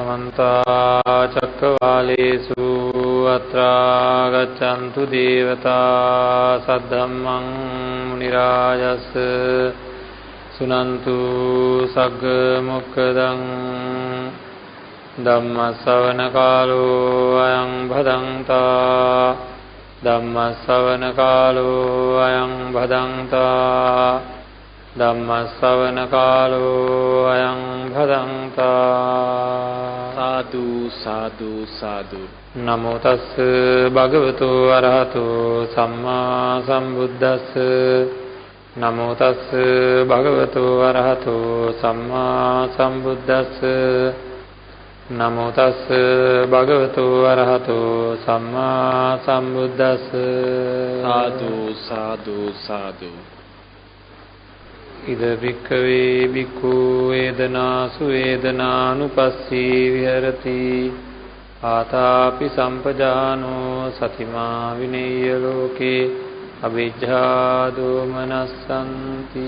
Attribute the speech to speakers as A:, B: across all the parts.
A: समन्ता चक्रवालेषु अत्रा गच्छन्तु देवता सद्धम्मं मुनिराजस् सुनन्तु सग्मुक्तं धम्मश्रवणकालो अयं भदन्ता धम्मश्रवणकालो अयं भदन्ता धम्मश्रवणकालो अयं भदन्ता
B: साधु साधु साधु
A: नमो तस् भगवतो अरहतो सम्मा सम्बुद्धस् नमो तस् भगवतो अरहतो सम्मा सम्बुद्धस् नमो तस् भगवतो अरहतो सम्मा सम्बुद्धस्
B: साधु साधु साधु
A: इद भिक्खवे भिक्खु वेदनासु वेदनानुपस्सी विहरति आतापि संपजानो सतिमा विनेय लोके अभिज्ञा दोमनस्सन्ति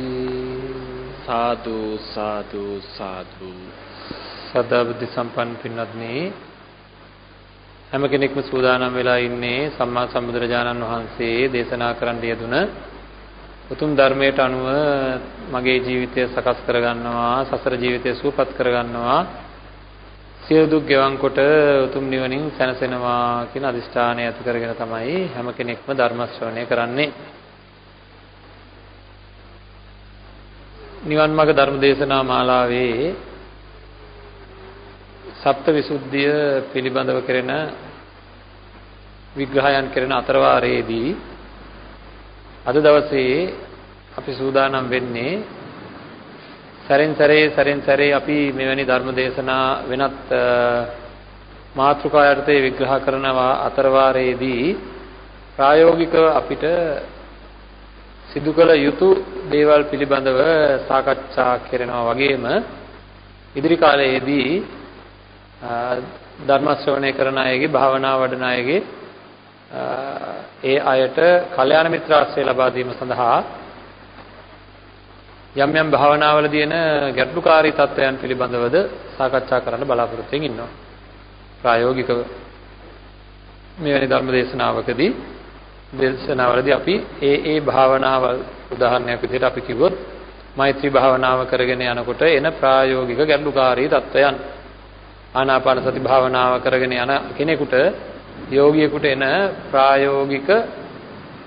B: साधु साधु साधु
A: सदाबुद्धि संपन्न පින්වත්නි හැම කෙනෙක්ම සූදානම් වෙලා ඉන්නේ සම්මා සම්බුදුරජාණන් වහන්සේ දේශනා කරන්න යෙදුන උතුම් ධර්මයට අනුව මගේ ජීවිතය සකස් කරගන්නවා සසර ජීවිතය සුවපත් කරගන්නවා සියලු දුක් ගෙවන් කොට උතුම් නිවනින් සැනසෙනවා කියන අදිෂ්ඨානය ඇති කරගෙන තමයි හැම කෙනෙක්ම ධර්ම ශ්‍රවණය කරන්නේ. නිවන් මාර්ග ධර්ම දේශනා මාලාවේ සප්ත විසුද්ධිය පිළිබඳව කරන විග්‍රහයන් කරන අතරවාරයේදී අද දවසේ අපි සූදානම් වෙන්නේ සැරින් සැරේ අපි මෙවැනි ධර්ම දේශනා වෙනත් මාතෘකා යටතේ විග්‍රහ කරනවා අතරවාරයේදී ප්‍රායෝගිකව අපිට සිදු කළ යුතු දේවල් පිළිබඳව සාකච්ඡා කරනවා වගේම ඉදිරි කාලයේදී ධර්ම ශ්‍රවණය කරන අයගේ භාවනා වඩන අයගේ ඒ අයට කල්යාණ මිත්‍රාශ්‍රය ලබා දීම සඳහා යම් යම් භාවනාවලදී එන ගැටලුකාරී තත්ත්වයන් පිළිබඳවද සාකච්ඡා කරන්න බලාපොරොත්තු වෙමින් ඉන්නවා. ප්‍රායෝගිකව මෙවැනි ධර්ම දේශනාවලදී අපි ඒ භාවනාවල් උදාහරණයක් විදිහට අපි කිව්වොත් මෛත්‍රී භාවනාව කරගෙන යනකොට එන ප්‍රායෝගික ගැටලුකාරී තත්ත්වයන් ආනාපාන සති භාවනාව කරගෙන යන කෙනෙකුට යෝගියෙකුට එන ප්‍රායෝගික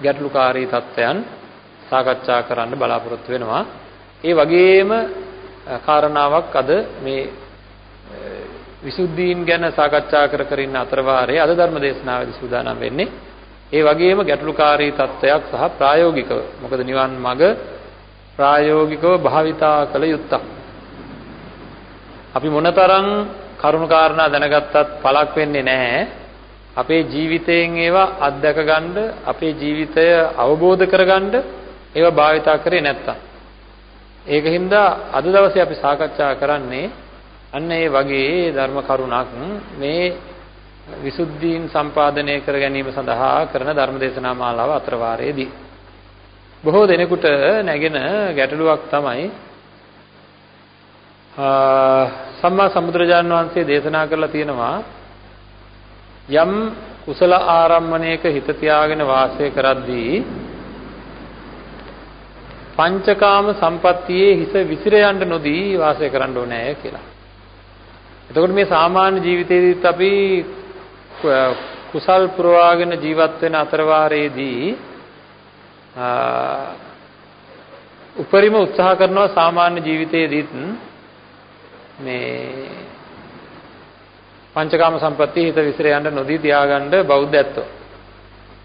A: ගැටලුකාරී තත්ත්වයන් සාකච්ඡා කරන්න බලාපොරොත්තු වෙනවා. ඒ වගේම කාරණාවක් අද මේ විසුද්ධීන් ගැන සාකච්ඡා කර ඉන්න අතරවාරයේ අද ධර්ම දේශනාවේදී සූදානම් වෙන්නේ ඒ වගේම ගැටලුකාරී තත්ත්වයක් සහ ප්‍රායෝගිකව මොකද නිවන් මඟ ප්‍රායෝගිකව භාවිතා කළ යුත්තක්. අපි මොනතරම් කරුණු කාරණා දැනගත්තත් පළක් වෙන්නේ නැහැ. අපේ ජීවිතයෙන් ඒවා අත්දැක ගන්න අපේ ජීවිතය අවබෝධ කරගන්න ඒවා භාවිතා කරේ නැත්තම් ඒකින්ද අද දවසේ අපි සාකච්ඡා කරන්නේ අන්න ඒ වගේ ධර්ම කරුණක් මේ විසුද්ධීන් සම්පාදනය කර ගැනීම සඳහා කරන ධර්ම දේශනා මාලාව අතරවාරයේදී බොහෝ දෙනෙකුට නැගෙන ගැටලුවක් තමයි සම්මා සම්බුදුරජාණන් වහන්සේ දේශනා කරලා තියෙනවා යම් කුසල ආරම්මණයක හිත තියාගෙන වාසය කරද්දී පංචකාම සම්පත්තියේ හිත විසිර යන්න නොදී වාසය කරන්න ඕනේ කියලා. එතකොට මේ සාමාන්‍ය ජීවිතයේදීත් අපි කුසල් පුරවාගෙන ජීවත් වෙන අතරවාරයේදී උපරිම උත්සාහ කරනවා සාමාන්‍ය ජීවිතයේදීත් මේ පංචකාම සම්පත්තිය හිත විසිර යන්න නොදී තියාගන්න බෞද්ධත්වෝ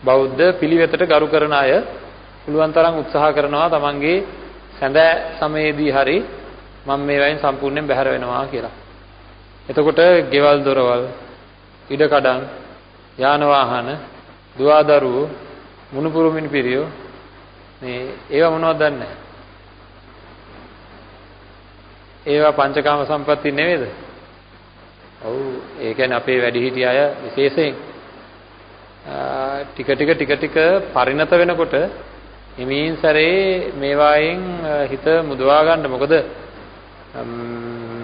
A: බෞද්ධ පිළිවෙතට ගරු කරන අය පුළුවන් තරම් උත්සාහ කරනවා තමන්ගේ සැඳෑ සමයේදී හරි මම මේ වයින් සම්පූර්ණයෙන් බැහැර වෙනවා කියලා. එතකොට ගෙවල් දොරවල් ඉඩකඩම් යාන වාහන දුවදරුවෝ මුණුපුරු මිනිපිරියෝ මේ ඒවා මොනවද දන්නේ? ඒවා පංචකාම සම්පatti නෙවෙයිද? ඔව් ඒ කියන්නේ අපේ වැඩිහිටි අය විශේෂයෙන් ටික පරිණත වෙනකොට හිමින් සැරේ මේවායින් හිත මුදවා ගන්න. මොකද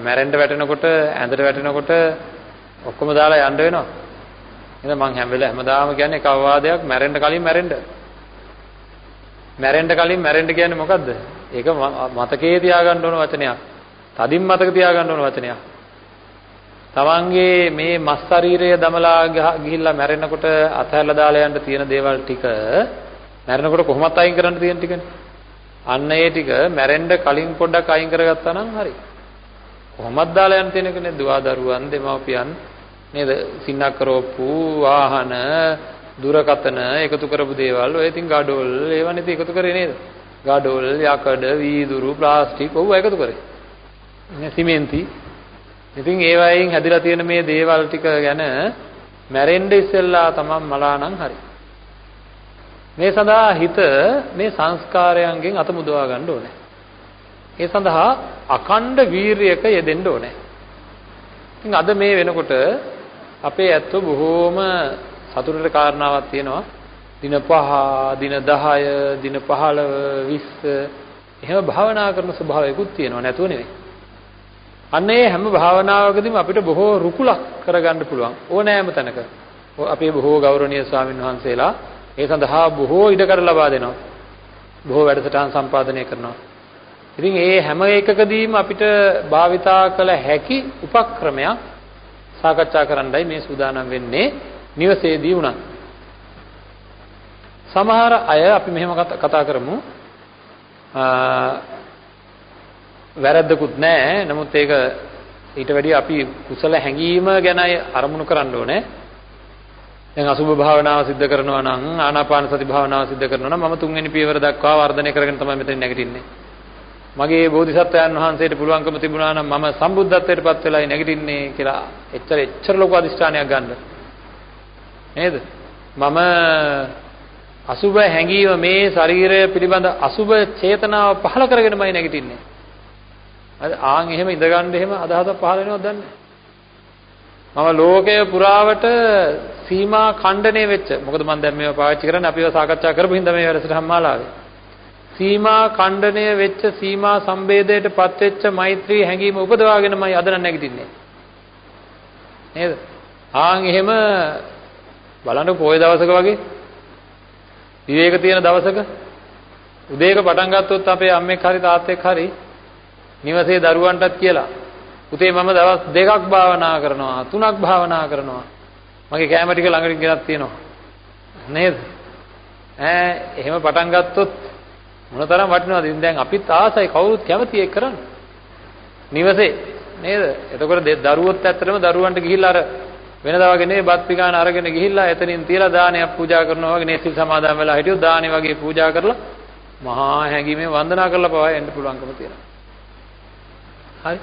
A: මැරෙන්න වැටෙනකොට ඇඳට වැටෙනකොට ඔක්කොම දාලා යන්න වෙනවා. එහෙනම් මං හැමදාම කියන්නේ එක අවවාදයක් මැරෙන්න කලින් මැරෙන්න. මැරෙන්න කලින් මැරෙන්න කියන්නේ මොකද්ද? ඒක මතකයේ තියාගන්න ඕන වචනයක්. තදින් මතක තියාගන්න ඕන වචනයක්. තමන්ගේ මේ මස් ශරීරය දමලා ගිහිල්ලා මැරෙනකොට අතහැරලා දාලා යන්න තියෙන දේවල් ටික මැරෙනකොට කොහොමත් අයින් කරන්න තියෙන ටිකනේ. අන්න ඒ ටික මැරෙන්න කලින් පොඩ්ඩක් අයින් කරගත්තා නම් හරි. කොහොමද දාලා යන්න තියෙන එකනේ දුවා දරුවන් දෙමව්පියන් නේද? සින්නක් කරවපු වාහන දුරකතන එකතු කරපු දේවල් ඔය ඉතින් ගඩොල් ඒවනේ ඉතින් එකතු කරේ නේද? ගඩොල් යකඩ වීදුරු ප්ලාස්ටික් ඔව් එකතු කරේ. නේ සිමෙන්ති. ඉතින් ඒ වයින් හැදිලා තියෙන මේ දේවල් ටික ගැන මැරෙන්න ඉස්සෙල්ලා තමන් මලානම් හරි. මේ සඳහා හිත මේ සංස්කාරයන්ගෙන් අත මුදවා ගන්න ඕනේ. ඒ සඳහා අඛණ්ඩ වීරියක යෙදෙන්න ඕනේ. ඉතින් අද මේ වෙනකොට අපේ ඇත්තෝ බොහෝම සතුටට කාරණාවක් තියෙනවා. දින 5, දින 10, දින 15, 20 එහෙම භාවනා කරන ස්වභාවයකුත් තියෙනවා නැතුව නෙවෙයි. අන්න ඒ හැම භාවනාවකදීම අපිට බොහෝ රුකුලක් කරගන්න පුළුවන් ඕනෑම තැනක. අපේ බොහෝ ගෞරවනීය ස්වාමින් වහන්සේලා ඒ සඳහා බොහෝ ඉඩකඩ ලබා දෙනවා. බොහෝ වැඩසටහන් සම්පාදනය කරනවා. ඉතින් ඒ හැම එකකදීම අපිට භාවිතා කළ හැකි උපක්‍රමයක් සාකච්ඡා කරන්නයි මේ සූදානම් වෙන්නේ නිවසේදී වුණත්. සමහර අය අපි මෙහෙම කතා කරමු. වැරද්දකුත් නැහැ. නමුත් ඒක ඊට වැඩිය අපි කුසල හැඟීම ගැනයි අරමුණු කරන්න ඕනේ. දැන් අසුභ භාවනාව සිද්ධ කරනවා නම් ආනාපාන සති භාවනාව සිද්ධ කරනවා නම් මම තුන්වෙනි පියවර දක්වා වර්ධනය කරගෙන තමයි මෙතන නැගිටින්නේ. මගේ බෝධිසත්වයන් වහන්සේට පුළුවන්කම තිබුණා නම් මම සම්බුද්ධත්වයට පත් වෙලායි නැගිටින්නේ කියලා එච්චර ලොකු අදිෂ්ඨානයක් ගන්න. නේද? මම අසුභ හැඟීම මේ ශරීරය පිළිබඳ අසුභ චේතනාව පහළ කරගෙනමයි නැගිටින්නේ. ආන් එහෙම ඉඳගන්න එහෙම අදහසක් පහළ වෙනවද දන්නේ? මම ලෝකයේ පුරාවට සීමා ඛණ්ඩණය වෙච්ච මොකද මම දැන් මේවා පාවිච්චි කරන්නේ අපිව සාකච්ඡා කරපු හින්දා මේ වැඩසටහන් මාලාවේ. සීමා ඛණ්ඩණය වෙච්ච සීමා සම්බේධයටපත් වෙච්ච මෛත්‍රී හැඟීම උපදවාගෙනමයි අද නැගිටින්නේ. නේද? ආන් එහෙම බලන්න පොයේ දවසක වගේ විවේක තියෙන දවසක උදේක පටන් ගත්තොත් අපේ අම්මෙක් හරි තාත්තෙක් හරි නිවසේ දරුවන්ටත් කියලා පුතේ මම දවස් 2ක් භාවනා කරනවා 3ක් භාවනා කරනවා මගේ කැම ටික ළඟින් ගෙනත් තියෙනවා නේද? එහෙම පටන් ගත්තොත් මොනතරම් වටිනවද? ඉතින් දැන් අපිත් ආසයි කවුරුත් කැමති ඒක කරන්න. නිවසේ නේද? එතකොට දරුවොත් ඇත්තටම දරුවන්ට ගිහිල්ලා අර වෙනදා වගේ නේ බත් පිඟාන අරගෙන ගිහිල්ලා එතනින් තියලා දානයක් පූජා කරනවා වගේ නේ සිල් සමාදන් වෙලා හිටියොත් දානේ වගේ පූජා කරලා මහා හැඟීමෙන් වන්දනා කරලා පවා එන්න පුළුවන්කම තියෙනවා. හරි.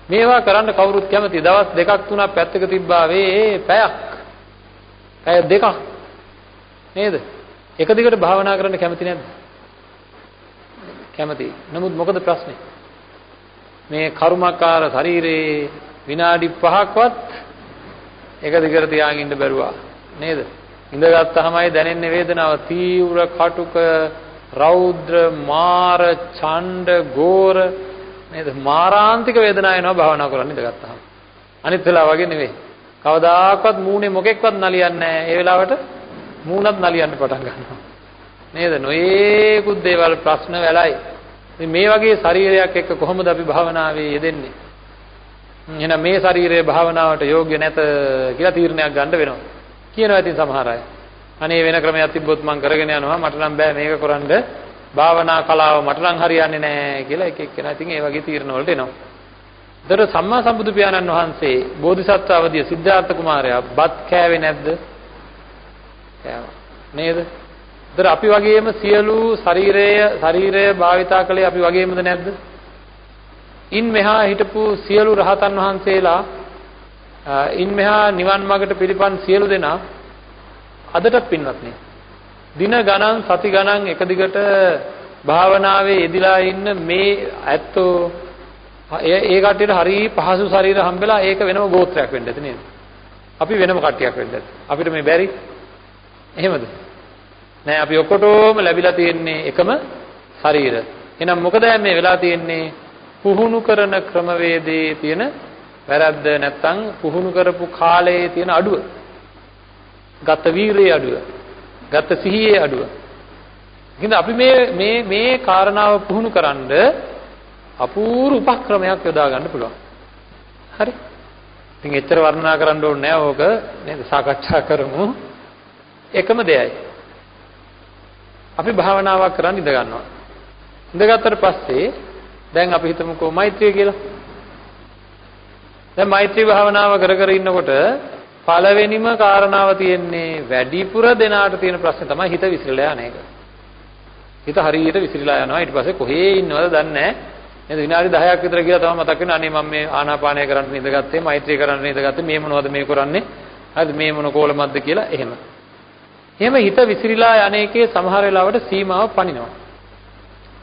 A: මේවා කරන්න කවුරුත් කැමති. දවස් 2ක් 3ක් පැත්තක තිබ්බා වේ පැය දෙකක් නේද? එක දිගට භාවනා කරන්න කැමති නැද්ද? කැමති. නමුත් මොකද ප්‍රශ්නේ? මේ කර්මකාර ශරීරේ විනාඩි 5ක්වත් එක දිගට තියාගෙන ඉන්න බැරුවා නේද? ඉඳගත්තාමයි දැනෙන්නේ වේදනාව තීව්‍ර කටුක රෞද්‍ර මාර ඡණ්ඩ ගෝර නේද? මාරාන්තික වේදනාව එනවා භාවනා කරන්න ඉඳගත්තාම. අනිත් වෙලාව වගේ නෙවෙයි. කවදාකවත් මූණේ මොකෙක්වත් නලියන්නේ නැහැ. ඒ වෙලාවට මූණත් නලියන්න පටන් ගන්නවා. නේද? නොයේකුත් දේවල් ප්‍රශ්න වෙලයි. ඉතින් මේ වගේ ශරීරයක් එක්ක කොහොමද අපි භාවනාවේ යෙදෙන්නේ? එහෙනම් මේ ශරීරය භාවනාවට යෝග්‍ය නැත කියලා තීරණයක් ගන්න වෙනවා. කියනවා ඉතින් සමහර අය. අනේ වෙන ක්‍රමයක් තිබ්බොත් මම කරගෙන යනවා. මට නම් බෑ මේක කරන්න. භාවනා කලාව මට නම් හරියන්නේ නැහැ කියලා එක එක්කෙනා ඉතින් ඒ වගේ තීරණ වලට එනවා. ඒතර සම්මා සම්බුදු පියාණන් වහන්සේ බෝධිසත්ව අවදිය සිද්ධාර්ථ කුමාරයා බත් කෑවේ නැද්ද? කෑවා. නේද? ඒතර අපි වගේම සියලු ශරීරය භාවිතා කළේ අපි වගේමද නැද්ද? ඉන් මෙහා හිටපු සියලු රහතන් වහන්සේලා ඉන් මෙහා නිවන් මාර්ගට පිළිපන් සියලු දෙනා අදටත් පින්වත්නි දින ගණන් සති ගණන් එක දිගට භාවනාවේ යෙදিলা ඉන්න මේ ඇත්තෝ ඒ කට්ටියට හරි පහසු ශරීර හම්බෙලා ඒක වෙනම ගෝත්‍රයක් වෙන්න ඇති නේද? අපි වෙනම කට්ටියක් වෙන්න ඇති. අපිට මේ බැරි. එහෙමද? නෑ අපි ඔක්කොටම ලැබිලා තියෙන්නේ එකම ශරීර. එහෙනම් මොකද මේ වෙලා තියෙන්නේ? පුහුණු කරන ක්‍රමවේදයේ තියෙන වැරද්ද නැත්තම් පුහුණු කරපු කාලයේ තියෙන අඩුව. ගත වීරියේ අඩුව. ගත සිහියේ අඩුව. ඉතින් අපි මේ කාරණාව පුහුණු කරන්ඩ අපූර්ව උපක්‍රමයක් යොදා ගන්න පුළුවන්. හරි. ඉතින් එච්චර වර්ණනා කරන්න ඕනේ නැහැ ඕක නේද? සාකච්ඡා කරමු. එකම දෙයයි. අපි භාවනාවක් කරන් ඉඳ ගන්නවා. ඉඳගත්තට පස්සේ දැන් අපි හිතමුකෝ මෛත්‍රිය කියලා. දැන් මෛත්‍රී භාවනාව කර ඉන්නකොට පළවෙනිම කාරණාව තියෙන්නේ වැඩිපුර දෙනාට තියෙන ප්‍රශ්නේ තමයි හිත විසිරලා යන එක. හිත හරියට විසිරලා යනවා. ඊට පස්සේ කොහේ ඉන්නවද දන්නේ නැහැ. නේද? විනාඩි 10ක් විතර ගියා තමයි මතක් වෙනවා අනේ මම මේ ආනාපානය කරන්න ඉඳගත්තේ මෛත්‍රී කරන්න ඉඳගත්තේ මේ මොනවද මේ කරන්නේ? හරිද? මේ මොන කෝලමක්ද කියලා එහෙම. එහෙම හිත විසිරලා යන එකේ සමහර වෙලාවට සීමාව පනිනවා.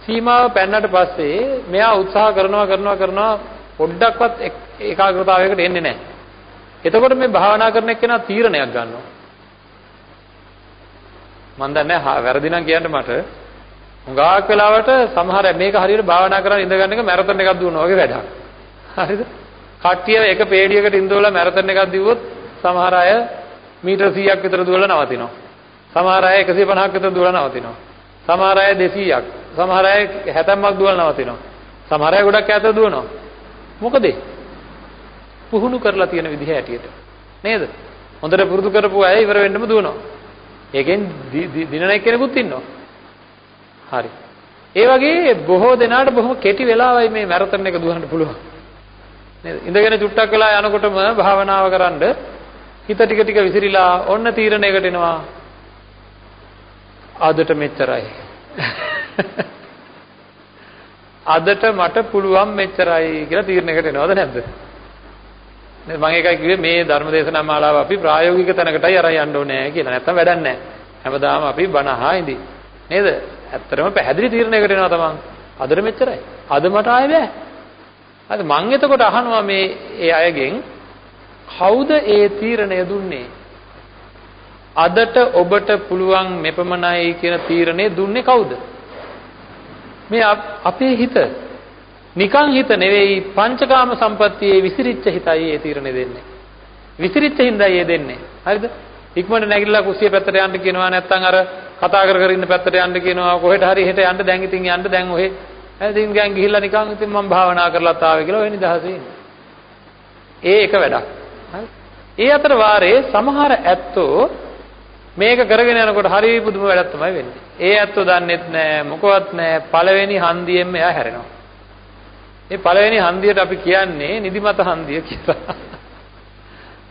A: සීමාව පැන්නට පස්සේ මෙයා උත්සාහ කරනවා පොඩ්ඩක්වත් ඒකාග්‍රතාවයකට එන්නේ නැහැ. එතකොට මේ භාවනා කරන එක්කෙනා තීරණයක් ගන්නවා. මම දන්නේ වැරදි නම් කියන්න මට. හුඟක් වෙලාවට සමහර මේක හරියට භාවනා කරලා ඉඳ ගන්න එක මැරතන් එකක් දුවනවා වගේ වැඩක්. හරිද? කට්ටිය එක පේඩියකට ඉඳවලා මැරතන් එකක් දිව්වොත් සමහර අය මීටර 100ක් විතර දුවලා නවතිනවා. සමහර අය 150ක් විතර දුවලා නවතිනවා. සමහර අය 200ක්. සමහර අය 70ක් දුවලා නවතිනවා. සමහර අය ගොඩක් ඈත දුවනවා. මොකද? පුහුණු කරලා තියෙන විදිහ හැටියට. නේද? හොඳට පුරුදු කරපු අය ඉවර වෙන්නම දුවනවා. ඒකෙන් දිනන එක්කෙනෙකුත් ඉන්නවා. හරි. ඒ වගේ බොහෝ දෙනාට බොහොම කෙටි වෙලාවයි මේ මැරතන් එක දුවන්න පුළුවන්. නේද? ඉඳගෙන චුට්ටක් වෙලා යනකොටම භාවනාව කරන්ඩ හිත ටික විසිරීලා ඔන්න තීරණයකට එනවා. අදට මෙච්චරයි. අදට මට පුළුවන් මෙච්චරයි කියලා තීරණයකට එනවද නැද්ද? නේද? මම ඒකයි කිව්වේ මේ ධර්මදේශනා මාලාව අපි ප්‍රායෝගික තැනකටයි අරන් යන්න ඕනේ කියලා. නැත්තම් වැඩක් නැහැ. හැමදාම අපි බණ අහා ඉඳි. නේද? ඇත්තටම පැහැදිලි තීරණයකට එනවා තමන්. අදට මෙච්චරයි. අද මට ආයෙ බෑ. හරි මං එතකොට අහනවා මේ ඒ අයගෙන් කවුද ඒ තීරණය දුන්නේ? අදට ඔබට පුළුවන් මෙපමණයි කියන තීරණය දුන්නේ කවුද? මේ අපේ හිත. නිකන් හිත නෙවෙයි පංචකාම සම්පත්තියේ විසිරිච්ච හිතයි ඒ තීරණය දෙන්නේ. විසිරිච්ච හින්දායි ඒ දෙන්නේ. හරිද? ඉක්මනට නැගිටලා කුස්සිය පැත්තට යන්න කියනවා නැත්නම් අර කතා කර ඉන්න පැත්තට යන්න කියනවා කොහෙට හරි හෙට යන්න දැන් ඉතින් යන්න දැන් ඔහෙ ඉතින් ගෑන් ගිහිල්ලා නිකන් ඉතින් මම භාවනා කරලාත් ආවේ කියලා ඔය නිදහසේ ඉන්නේ. ඒ එක වැඩක්. හරි. ඒ අතර වාරේ සමහර ඇත්තෝ මේක කරගෙන යනකොට හරි පුදුම වැඩක් තමයි වෙන්නේ. ඒ ඇත්තෝ දන්නෙත් නෑ මොකවත් නෑ පළවෙනි හන්දියෙම එයා හැරෙනවා. මේ පළවෙනි හන්දියට අපි කියන්නේ නිදිමත හන්දිය කියලා.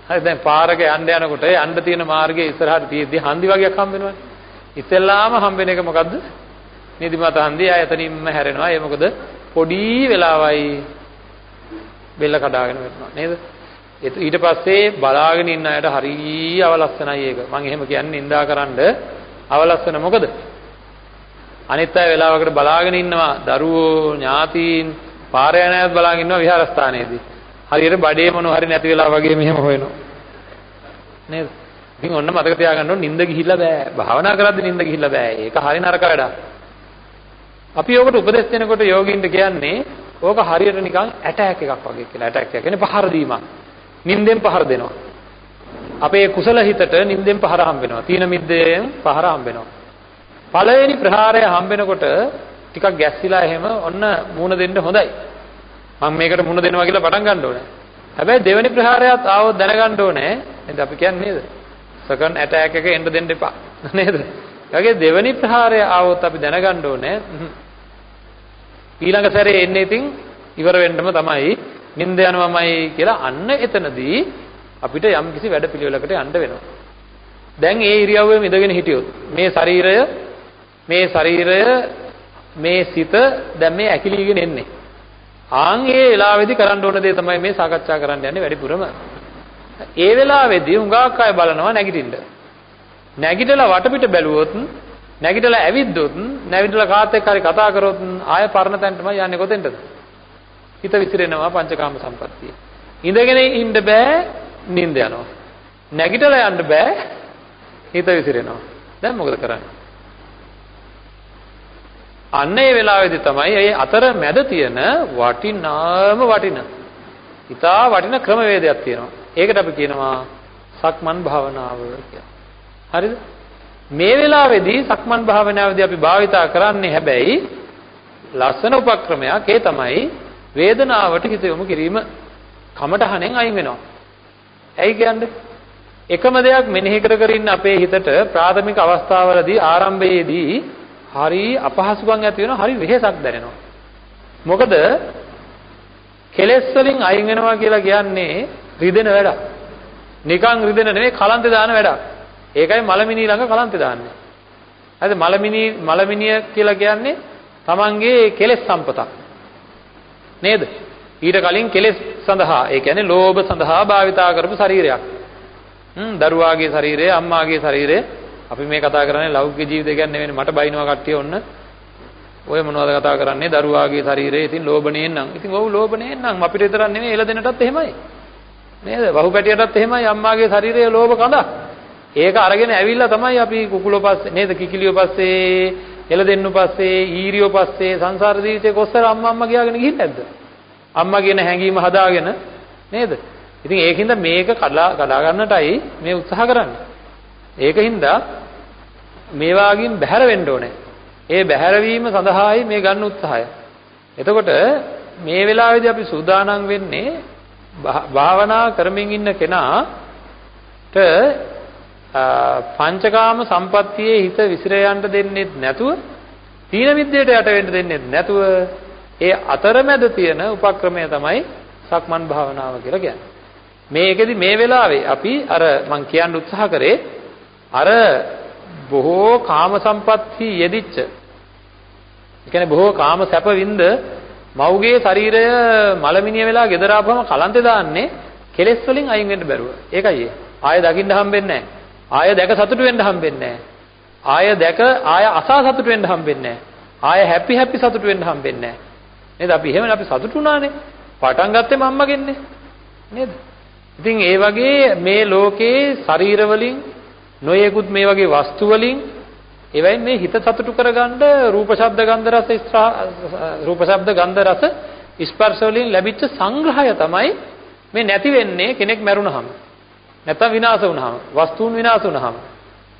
A: හරි දැන් පාරක යන්න යනකොට යන්න තියෙන මාර්ගයේ ඉස්සරහට තියෙද්දි හන්දි වගේක් හම්බ වෙනවනේ. ඉතෙල්ලාම හම්බෙන එක මොකද්ද? නිදිමත හන්දිය. එතනින්ම හැරෙනවා. ඒ මොකද පොඩි වෙලාවයි බෙල්ල කඩාගෙන වෙනවා නේද? ඊට පස්සේ බලාගෙන ඉන්න අයට හරිය අවලස්සනයි ඒක. මම එහෙම කියන්නේ නින්දාකරනද අවලස්සන මොකද? අනිත් අය වෙලාවකට බලාගෙන ඉන්නවා දරුවෝ ඥාතීන් පාර යන අයත් බලාගෙන ඉන්නවා විහාරස්ථානයේදී. හරියට බඩේ මොනවා හරි නැති වෙලා වගේ මෙහෙම හොයනවා. නේද? ඉතින් ඔන්න මතක තියාගන්න ඕන නිින්ද ගිහිල්ලා බෑ. භාවනා කරද්දී නිින්ද ගිහිල්ලා බෑ. ඒක හරි නරක වැඩක්. අපි යෝගට උපදෙස් දෙනකොට යෝගින්ට කියන්නේ ඕක හරියට නිකන් ඇටැක් එකක් වගේ කියලා. ඇටැක් එක කියන්නේ පහර දීමක්. නිින්දෙන් පහර දෙනවා. අපේ කුසල හිතට නිින්දෙන් පහර හම්බ වෙනවා. තීන මිද්දෙන් පහර හම්බ වෙනවා. පළවෙනි ප්‍රහාරය හම්බ වෙනකොට ටිකක් ගැස්සිලා එහෙම ඔන්න මූණ දෙන්න හොඳයි. මම මේකට මුණ දෙනවා කියලා පටන් ගන්න ඕනේ. හැබැයි දෙවෙනි ප්‍රහාරයත් ආවොත් දැනගන්න ඕනේ. නේද? අපි කියන්නේ නේද? සෙකන්ඩ් ඇටැක් එක එන්න දෙන්න එපා. නේද? ඒ වගේ දෙවෙනි ප්‍රහාරය ආවොත් අපි දැනගන්න ඕනේ. ඊළඟ සැරේ එන්නේ ඉතින් ඉවර වෙන්නම තමයි. නිින්ද යනවාමයි කියලා අන්න එතනදී අපිට යම් කිසි වැඩ පිළිවෙලකට යන්න වෙනවා. දැන් ඒ ඉරියව්වෙම ඉඳගෙන හිටියොත් මේ ශරීරය මේ සිත දැන් මේ ඇකිලීගෙන එන්නේ. ආන් ඒ වෙලාවේදී කරන්න ඕන දේ තමයි මේ සාකච්ඡා කරන්න යන්නේ වැඩිපුරම. ඒ වෙලාවේදී හුඟක් අය බලනවා නැගිටින්න. නැගිටලා වටපිට බැලුවොත්, නැගිටලා ඇවිද්දොත්, නැගිටලා කාත් එක්ක හරි කතා කරොත් ආය පරණ තැනටම යන්නේ කොතෙන්ද? හිත විසිරෙනවා පංචකාම සම්පත්තිය. ඉඳගෙන ඉන්න බෑ නිින්ද යනවා. නැගිටලා යන්න බෑ හිත විසිරෙනවා. දැන් මොකද කරන්නේ? අන්න ඒ වෙලාවේදී තමයි ඒ අතර මැද තියෙන වටින ඉතා වටින ක්‍රමවේදයක් තියෙනවා. ඒකට අපි කියනවා සක්මන් භාවනාව කියලා. හරිද? මේ වෙලාවේදී සක්මන් භාවනාවේදී අපි භාවිතා කරන්නේ හැබැයි ලස්සන උපක්‍රමයක්. ඒ තමයි වේදනාවට හිත යොමු කිරීම. කමටහනෙන් අයින් වෙනවා. ඇයි කියන්නේ? එකම දෙයක් මෙනෙහි කර ඉන්න අපේ හිතට ප්‍රාථමික අවස්ථාවවලදී ආරම්භයේදී හරි අපහසුකම් ඇති වෙනවා, හරි වෙහෙසක් දැනෙනවා. මොකද කෙලෙස් වලින් අයින් වෙනවා කියලා කියන්නේ රිදෙන වැඩක්. නිකන් රිදෙන නෙවෙයි, කලන්තේ දාන වැඩක්. ඒකයි මලමිනී ළඟ කලන්තේ දාන්නේ. හරිද? මලමිනිය කියලා කියන්නේ තමන්ගේ කෙලෙස් සම්පතක්. නේද? ඊට කලින් කෙලෙස් සඳහා, ඒ කියන්නේ ලෝභ සඳහා භාවිතා කරපු ශරීරයක්. දරුවාගේ ශරීරය, අම්මාගේ ශරීරය. අපි මේ කතා කරන්නේ ලෞකික ජීවිතය ගැන නෙවෙයි. මට බයිනවා කට්ටිය ඔන්න. ඔය මොනවද කතා කරන්නේ? දරුවාගේ ශරීරය. ඉතින් ලෝභණයෙන් නම්. ඉතින් ඔව් ලෝභණයෙන් නම් අපිට විතරක් නෙවෙයි, එළදෙනටත් එහෙමයි. නේද? වහුපැටියටත් එහෙමයි අම්මාගේ ශරීරය ලෝභ කඳක්. ඒක අරගෙන ඇවිල්ලා තමයි අපි කුකුලෝ පස්සේ නේද? කිකිලියෝ පස්සේ, එළදෙන්නු පස්සේ, ඊරියෝ පස්සේ සංසාර ජීවිතේ කොස්සර අම්මා ගියාගෙන ගිහින් නැද්ද? අම්මා කියන හැඟීම හදාගෙන නේද? ඉතින් ඒකින්ද මේක කඩා ගන්නටයි මේ උත්සාහ කරන්නේ. ඒකින්ද මේ වාගින් බැහැර වෙන්න ඕනේ. ඒ බැහැර වීම සඳහායි මේ ගන්න උත්සාහය. එතකොට මේ වෙලාවේදී අපි සූදානම් වෙන්නේ භාවනා කරමින් ඉන්න කෙනාට පංචකාම සම්පත්තියේ හිත විසිර යන්න දෙන්නේ නැතුව, තීන මිද්දේට යට වෙන්න දෙන්නේ නැතුව, ඒ අතරමැද තියෙන උපක්‍රමය තමයි සක්මන් භාවනාව කියලා කියන්නේ. මේකෙදි මේ වෙලාවේ අපි අර මං කියන්න උත්සාහ කරේ අර බොහෝ කාම සම්පatti යෙදිච්ච, ඒ කියන්නේ බොහෝ කාම සැප වින්ද මව්ගේ ශරීරය මලමිනිය වෙලා ගෙදර ආපුවම කලන්තේ දාන්නේ කෙලෙස් වලින් අයින් වෙන්න බැරුව. ඒකයි ඒ. ආය දකින්න හම්බෙන්නේ නැහැ. ආය දැක සතුටු වෙන්න හම්බෙන්නේ නැහැ. ආය අසා සතුටු වෙන්න හම්බෙන්නේ නැහැ. ආය හැපි සතුටු වෙන්න හම්බෙන්නේ නැහැ. නේද? අපි එහෙමනේ, අපි සතුටු වුණානේ. පටන් ගත්තේ මම්මගෙන්නේ. නේද? ඉතින් ඒ වගේ මේ ලෝකේ ශරීර වලින් නොයෙකුත් මේ වගේ වස්තු වලින් එවයින් මේ හිත සතුටු කරගන්න රූප ශබ්ද ගන්ධ රස ස්පර්ශ වලින් ලැබිච්ච සංග්‍රහය තමයි මේ නැති වෙන්නේ කෙනෙක් මැරුණාම. නැත්නම් විනාශ වුණාම, වස්තුන් විනාශ වුණාම.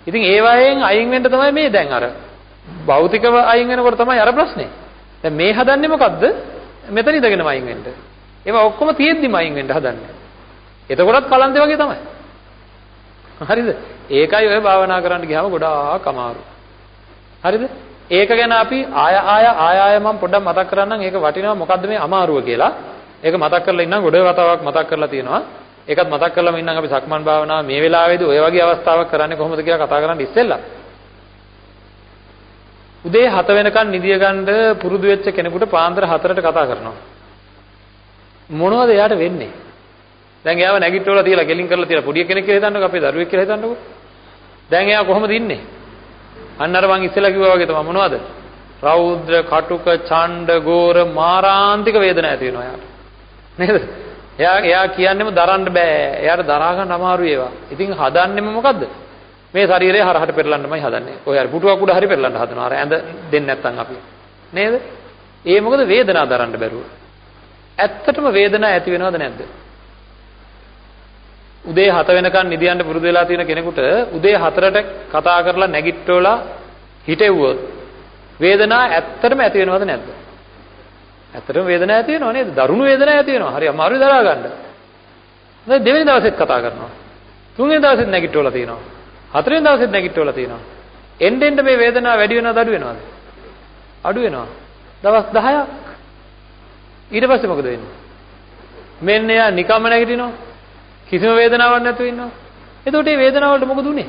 A: ඉතින් ඒ වයින් අයින් වෙන්න තමයි මේ දැන් අර භෞතිකව අයින් වෙනකොට තමයි අර ප්‍රශ්නේ. දැන් මේ හදන්නේ මොකද්ද? මෙතන ඉඳගෙනම අයින් වෙන්න. ඒවා ඔක්කොම තියෙද්දිම අයින් වෙන්න හදන්නේ. එතකොටත් කලන්තේ වගේ තමයි. හරිද? ඒකයි ඔය භාවනා කරන්න ගියාම ගොඩාක් අමාරු. හරිද? ඒක ගැන අපි ආය මම පොඩ්ඩක් මතක් කරන්නම්. ඒක වටිනවා මොකද්ද මේ අමාරුව කියලා. ඒක මතක් කරලා ඉන්නම්. ගොඩේ වතාවක් මතක් කරලා තියෙනවා. ඒකත් මතක් කරලාම ඉන්නම් අපි සක්මන් භාවනාව මේ වෙලාවේදී ඔය වගේ අවස්ථාවක් කරන්නේ කොහොමද කියලා කතා කරන්න ඉස්සෙල්ලා. උදේ 7 වෙනකන් නිදිය ගන්න පුරුදු වෙච්ච කෙනෙකුට පාන්දර 4ට කතා කරනවා. මොනවද එයාට වෙන්නේ? දැන් එයාව නැගිටවලා තියලා ගෙලින් කරලා තියලා පොඩි කෙනෙක් කියලා හිතන්නකෝ, අපේ දරුවෙක් කියලා හිතන්නකෝ. දැන් එයා කොහොමද ඉන්නේ? අන්න අර මං ඉස්සෙල්ලා කිව්වා වගේ තමයි. මොනවද? රෞද්‍ර, කටුක, ඡණ්ඩ, ගෝර, මාරාන්තික වේදනා ඇති වෙනවා එයාට. නේද? එයා කියන්නේම දරන්න බෑ. එයාට දරා ගන්න අමාරුයි ඒවා. ඉතින් හදන්නෙම මොකද්ද? මේ ශරීරය හරහට පෙරලන්නමයි හදන්නේ. ඔය හරි පුටුවක් උඩ හරි පෙරලන්න හදනවා. අර ඇඳ දෙන්නේ නැත්නම් අපි. නේද? ඒ මොකද වේදනාව දරන්න බැරුව. ඇත්තටම වේදනාව ඇති වෙනවද නැද්ද? උදේ 7 වෙනකන් නිදියන්න පුරුදු වෙලා තියෙන කෙනෙකුට උදේ 4ට කතා කරලා නැගිට්ටෝලා හිටෙව්වොත් වේදනාව ඇත්තටම ඇති වෙනවද නැද්ද? ඇත්තටම වේදනාව ඇති වෙනව නේද? දරුණු වේදනාවක් ඇති වෙනවා. හරි අමාරුයි දරා ගන්න. දැන් දෙවෙනි දවසෙත් කතා කරනවා. තුන්වෙනි දවසෙත් නැගිට්ටෝලා තියෙනවා. හතරවෙනි දවසෙත් නැගිට්ටෝලා තියෙනවා. එන්න මේ වේදනාව වැඩි වෙනවද අඩු වෙනවද? අඩු වෙනවා. දවස් 10ක්. ඊට පස්සේ මොකද වෙන්නේ? මෙන්න යා නිකම්ම නැගිටිනවා. කිසිම වේදනාවක් නැතුව ඉන්නවා. එතකොට මේ වේදනාව වලට මොකද උනේ?